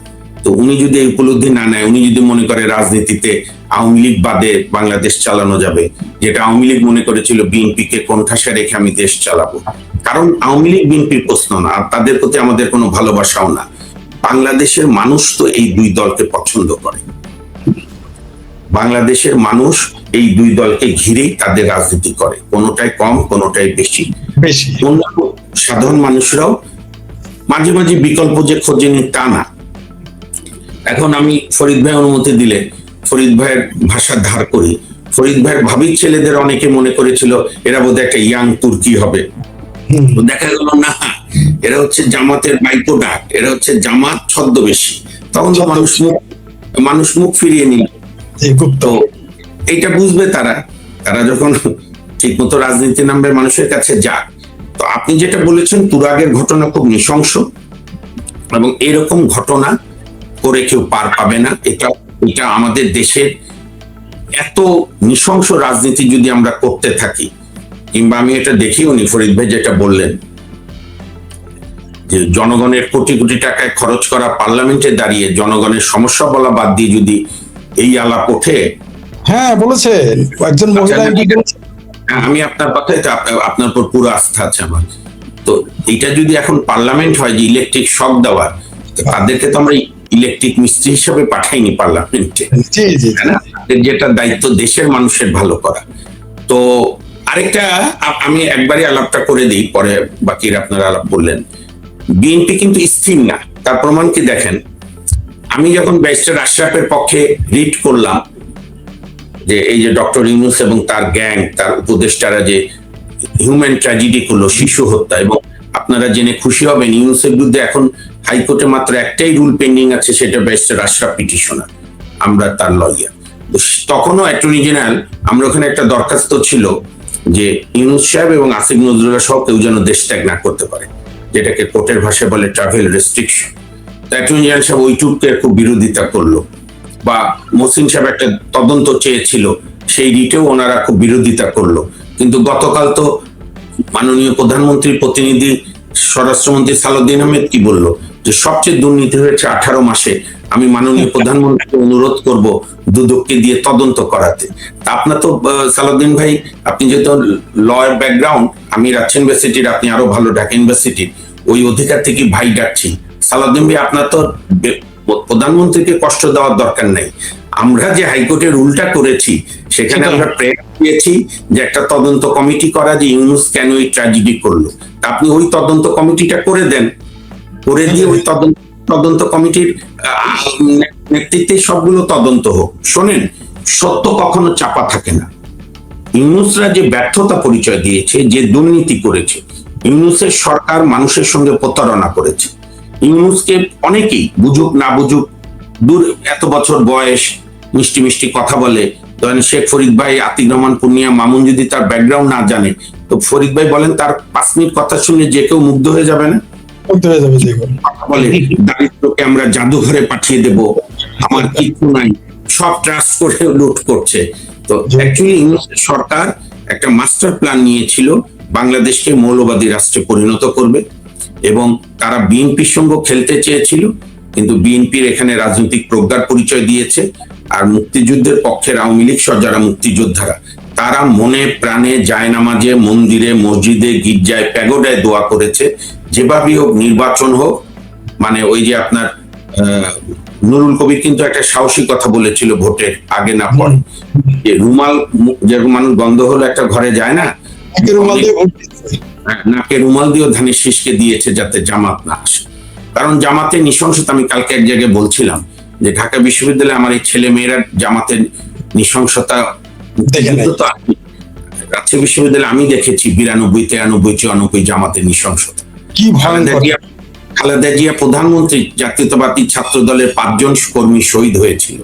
তো উনি যদি এই উপলব্ধি না নেয়, উনি যদি মনে করে রাজনীতিতে আওয়ামী লীগ বাদে বাংলাদেশ চালানো যাবে, যেটা আওয়ামী লীগ মনে করেছিল বিএনপি কে কোণঠাসা রেখে আমি দেশ চালাবো, কারণ আওয়ামী লীগ বিএনপির প্রশ্ন না, আর তাদের প্রতি আমাদের কোনো ভালোবাসাও না। বাংলাদেশের মানুষ তো এই দুই দলকে পছন্দ করে, বাংলাদেশের মানুষ এই দুই দলকে ঘিরেই তাদের রাজনীতি করে, কোনোটাই কম কোনোটাই বেশি। বেশি অন্যান্য সাধারণ মানুষরাও মাঝে মাঝে বিকল্প যে খোঁজেনি তা না। এখন আমি ফরিদ ভাই অনুমতি দিলে ফরিদ ভাইয়ের ভাষা ধার করি। ফরিদ ভাইয়ের ভাবির ছেলেদের অনেকে মনে করেছিল এরা বোধহয় একটা ইয়াং তুর্কি হবে, তো দেখা গেল না, এরা হচ্ছে জামাতের বাইপোডাক, এরা হচ্ছে জামাত ছদ্মবেশী। তখন তো মানুষ মুখ ফিরিয়ে নিল। গুপ্ত তো এইটা বুঝবে তারা, তারা যখন ঠিক মতো রাজনীতি নামবে, মানুষের কাছে যাক। তো আপনি যেটা বলেছেন তুরাগের ঘটনা খুব নৃশংস, এবং এরকম ঘটনা করে কেউ পার পাবে না। এটা আমাদের দেশের এত নৃশংস রাজনীতি যদি আমরা করতে থাকি, কিংবা আমি এটা দেখিও নি, ফরিদ ভাই যেটা বললেন যে জনগণের কোটি কোটি টাকায় খরচ করা পার্লামেন্টে দাঁড়িয়ে জনগণের সমস্যা বলা বাদ দিয়ে যদি এই আলাপ ওঠে। হ্যাঁ বলেছেন, একজন মহিলা এমপি বলেছেন। আমি আপনার কথায় তো আপনার উপর পুরো আস্থা আছে আমার। তো এটা যদি এখন পার্লামেন্ট হয় যে ইলেকট্রিক শক দেওয়ার, তাদেরকে তো আমরা ইলেকট্রিক মিস্ত্রি হিসেবে পাঠাইনি পার্লামেন্টে, জি জি তাই না? যেটা দায়িত্ব দেশের মানুষের ভালো করা। তো আরেকটা আমি একবারই আলাপটা করে দিই, পরে বাকিরা আপনারা আলাপ করলেন। বিএনপি কিন্তু স্থির না, তার প্রমাণ কি দেখেন। আমি যখন ব্যারিস্টার আশরাফের পক্ষে রিট করলাম যে এই যে ডক্টর ইউনূস এবং তার গ্যাং, তার উপদেষ্টারা যে হিউম্যান ট্র্যাজেডি করলো, শিশু হত্যা, এবং আপনারা জেনে খুশি হবেন ইউনূসের বিরুদ্ধে এখন হাইকোর্টে মাত্র একটাই রুল পেন্ডিং আছে, সেটা ব্যারিস্টার আশরাফ পিটিশনার, আমরা তার লয়ার। তখনও অ্যাটর্নি জেনারেল, আমরা ওখানে একটা দরখাস্ত ছিল যে ইউনূস সাহেব এবং আসিফ নজরুল্লাহ সহ কেউ যেন দেশ ত্যাগ না করতে পারে, যেটাকে কোর্টের ভাষায় বলে ট্রাভেল রেস্ট্রিকশন। অ্যাটর্নি জেনারেল সাহেব ওইটুকুকে খুব বিরোধিতা করলো, বা মহসিন সাহেব একটা তদন্ত চেয়েছিল, সেই রিটেও ওনারা খুব বিরোধিতা করলো। কিন্তু গতকাল তো মাননীয় প্রধানমন্ত্রীর প্রতিনিধি স্বরাষ্ট্রমন্ত্রী সালাউদ্দিন আহমেদ কি বললো, যে সবচেয়ে দুর্নীতি হয়েছে 18 মাসে, আমি মাননীয় প্রধানমন্ত্রীকে অনুরোধ করব দুদককে দিয়ে তদন্ত করাতে। তা আপনার তো সালাউদ্দিন ভাই, আপনি যেহেতু লয়ার ব্যাকগ্রাউন্ড, আমি রাজশাহী ইউনিভার্সিটির, আপনি আরো ভালো ঢাকা ইউনিভার্সিটির, ওই অধিকার থেকে ভাই ডাকছি। সালাউদ্দিন ভাই, আপনার তো প্রধানমন্ত্রীকে কষ্ট দেওয়ার দরকার নাই। আমরা যে হাইকোর্টের রুলটা করেছি সেখানে আমরা প্রেয়ার দিয়েছি যে একটা তদন্ত কমিটি করা, যে ইউনূস কেন এই ট্র্যাজেডি করলো। তা আপনি ওই তদন্ত কমিটিটা করে দেন, করে দিয়ে ওই তদন্ত কমিটির নেতৃত্বে সবগুলো তদন্ত হোক। শোনেন, সত্য কখনো চাপা থাকে না। ইউনূসরা যে ব্যর্থতা পরিচয় দিয়েছে, যে দুর্নীতি করেছে, ইউনূসের সরকার মানুষের সঙ্গে প্রতারণা করেছে। ইউনূসকে অনেকেই বুঝুক না বুঝুক, দূর এত বছর বয়স, মিষ্টি মিষ্টি কথা বলে, ধরেন শেখ ফরিদ ভাই, আতিক রহমান পূর্ণিয়া, মামুন যদি তার ব্যাকগ্রাউন্ড না জানে, তো ফরিদ ভাই বলেন তার 5 মিনিট কথা শুনে যে কেউ মুগ্ধ হয়ে যাবে না? বলে দারিদ্রকে আমরা জাদুঘরে পাঠিয়ে দেব, আমার কিছু নাই, সব ট্রাস্ট করে লুট করছে। তো অ্যাকচুয়ালি ইউনূসের সরকার একটা মাস্টার প্ল্যান নিয়েছিল, বাংলাদেশকে মৌলবাদী রাষ্ট্রে পরিণত করবে, এবং তারা বিএনপির সঙ্গে খেলতে চেয়েছিল, কিন্তু বিএনপির এখানে রাজনৈতিক প্রজ্ঞার পরিচয় দিয়েছে। আর মুক্তিযুদ্ধের পক্ষের আওয়ামী লীগ সহ যারা মুক্তিযোদ্ধারা, তারা মনে প্রাণে জায়নামাজে, মন্দিরে, মসজিদে, গির্জায়, প্যাগোডায় দোয়া করেছে, যেভাবেই হোক নির্বাচন হোক। মানে ওই যে আপনার নুরুল কবির কিন্তু একটা সাহসী কথা বলেছিল ভোটের আগে না পরে, যে রুমাল, যেরকম মানুষ গন্ধ হলো একটা ঘরে যায় না, নাকে রুমাল দিয়েও ধানের শীষকে দিয়েছে যাতে জামাত না আসে। কারণ জামাতের নৃশংসতা, আমি কালকে এক জায়গায় বলছিলাম যে ঢাকা বিশ্ববিদ্যালয়ে আমার এই ছেলে মেয়েরা জামাতের নৃশংসতা, রাজশাহী বিশ্ববিদ্যালয়ে আমি দেখেছি 92, 93, 94 জামাতের নৃশংসতা। কি খালেদা জিয়া প্রধানমন্ত্রী, জাতীয়তাবাদী ছাত্র দলের 5 জন কর্মী শহীদ হয়েছিল,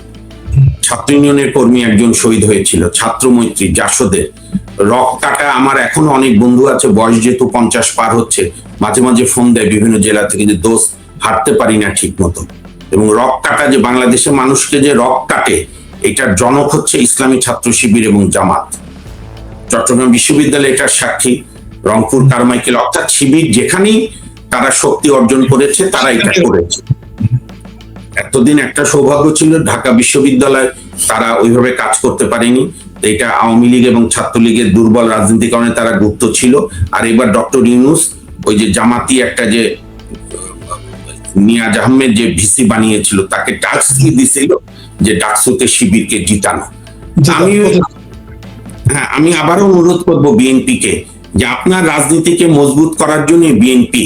ছাত্র ইউনিয়নের কর্মী 1 জন শহীদ হয়েছিল, ছাত্র মৈত্রী জাসদের রক কাটা। আমার এখনো অনেক বন্ধু আছে, বয়স যেহেতু 50 পার হচ্ছে, মাঝে মাঝে ফোন দেয় বিভিন্ন জেলা থেকে, যে দোস্ত হাঁটতে পারি না ঠিক মতো। এবং রক কাটা, যে বাংলাদেশের মানুষকে যে রক কাটে, এটার জনক হচ্ছে ইসলামী ছাত্র শিবির এবং জামাত। চট্টগ্রাম বিশ্ববিদ্যালয় এটার সাক্ষী। রংপুর, কারমাইকেল, অর্থাৎ শিবির যেখানেই তারা শক্তি অর্জন করেছে তারা এটা করেছে। এতদিন একটা সৌভাগ্য ছিল, ঢাকা বিশ্ববিদ্যালয় তারা ওইভাবে কাজ করতে পারেনি। এটা আওয়ামী লীগ এবং ছাত্রলীগের দুর্বল রাজনীতির কারণে তারা গুপ্ত ছিল। আর এবার ডক্টর ইউনূস ওই যে জামাতি একটা যে নিয়াজ আহমেদ যে ভিসি বানিয়েছিল, তাকে টাস্ক দিছিল যে ডাকসুতে শিবিরকে জিতানো। আমি আবারও অনুরোধ করব বিএনপিকে যে আপনার রাজনীতিকে মজবুত করার জন্য বিএনপি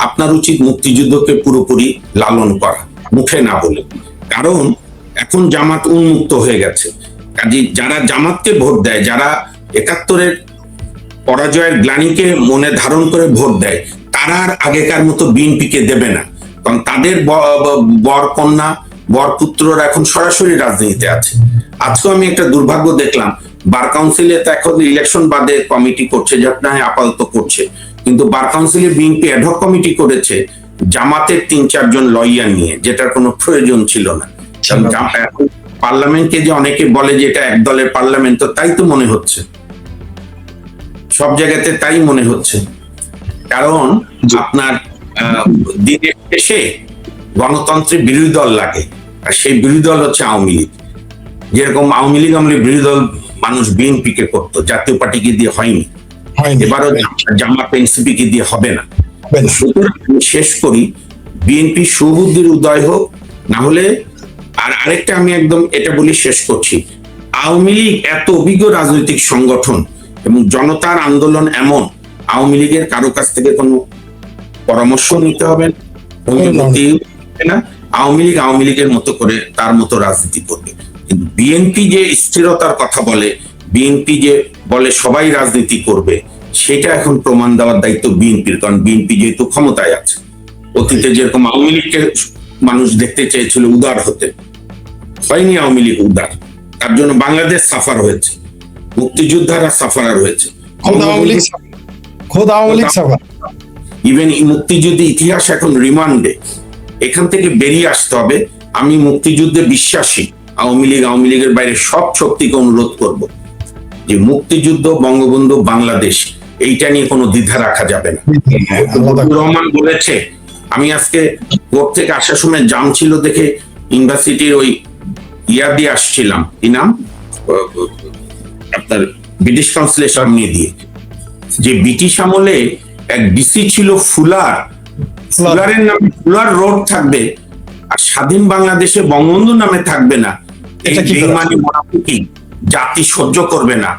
আপনার উচিত মুক্তিযুদ্ধকে পুরোপুরি লালন করা, মুখে না বলে। কারণ এখন জামাত উন্মুক্ত হয়ে গেছে। কাজে যারা জামাতকে ভোট দেয়, যারা ৭১-এর পরাজয়ের গ্লানিকে মনে ধারণ করে ভোট দেয়, তারা আর আগেকার মতো বিএনপিকে দেবে না। কারণ তাদের বর কন্যা, বর পুত্ররা এখন সরাসরি রাজনীতিতে আছে। আজকেও আমি একটা দুর্ভাগ্য দেখলাম, বার কাউন্সিলে তো এখন ইলেকশন বাদে কমিটি করছে, যেটা আপাতত করছে, কিন্তু বার কাউন্সিলে বিএনপি অ্যাডহক কমিটি করেছে জামাতের ৩-৪ জন লয়ার নিয়ে, যেটার কোনো প্রয়োজন ছিল না। পার্লামেন্টকে যে অনেকে বলে যে এটা এক দলের পার্লামেন্ট, তো তাই তো মনে হচ্ছে, সব জায়গাতে তাই মনে হচ্ছে। কারণ আপনার দিনের শেষে গণতন্ত্রের বিরোধী দল লাগে, আর সেই বিরোধী দল হচ্ছে আওয়ামী লীগ। যেরকম আওয়ামী লীগ আমলে বিরোধী দল মানুষ বিএনপি কে করতো, জাতীয় পার্টিকে দিয়ে হয়নি, এবারও জামাত এনসিপি কে দিয়ে হবে না। শেষ করি, বিএনপি সুবুদ্ধির উদয় হোক, না হলে আর আরেকটা আমি একদম এটা বলি শেষ করছি, আওয়ামী লীগ এত অভিজ্ঞ রাজনৈতিক সংগঠন এবং জনতার আন্দোলন এমন, আওয়ামী লীগের কারো কাছ থেকে কোনো পরামর্শ নিতে হবে না। আওয়ামী লীগের মতো করে তার মতো রাজনীতি করবে। কিন্তু বিএনপি যে স্থিরতার কথা বলে, বিএনপি যে বলে সবাই রাজনীতি করবে, সেটা এখন প্রমাণ দেওয়ার দায়িত্ব বিএনপির। কারণ বিএনপি যেহেতু ক্ষমতায় আছে, অতীতে যেরকম আওয়ামী লীগকে মানুষ দেখতে চেয়েছিল উদার হতে, হয়নি আওয়ামী লীগ উদার, তার জন্য বাংলাদেশ সাফার হয়েছে, মুক্তিযোদ্ধারা সাফার হয়েছে, ইভেন মুক্তিযুদ্ধে ইতিহাস এখন রিমান্ডে। এখান থেকে বেরিয়ে আসতে হবে। আমি মুক্তিযুদ্ধে বিশ্বাসী, আওয়ামী লীগের বাইরে সব শক্তিকে অনুরোধ করব যে মুক্তিযুদ্ধ, বঙ্গবন্ধু, বাংলাদেশ, এইটা নিয়ে কোনো দ্বিধা রাখা যাবে না। রহমান বলেছে, আমি আজকে কোর্ট থেকে আসার সময় জাম ছিল দেখে ইউনিভার্সিটির ওই ইয়া দিয়ে আসছিলাম, কি নাম আপনার ব্রিটিশ কাউন্সিলের সামনে দিয়ে, যে ব্রিটিশ আমলে এক ডিসি ছিল ফুলারের নামে ফুলার রোড থাকবে, আর স্বাধীন বাংলাদেশে বঙ্গবন্ধু নামে থাকবে না। এই বেঈমানি মুনাফিকি জাতি সহ্য করবে না,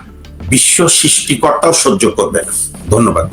বিশ্ব সৃষ্টিকর্তাও সহ্য করবে না। ধন্যবাদ।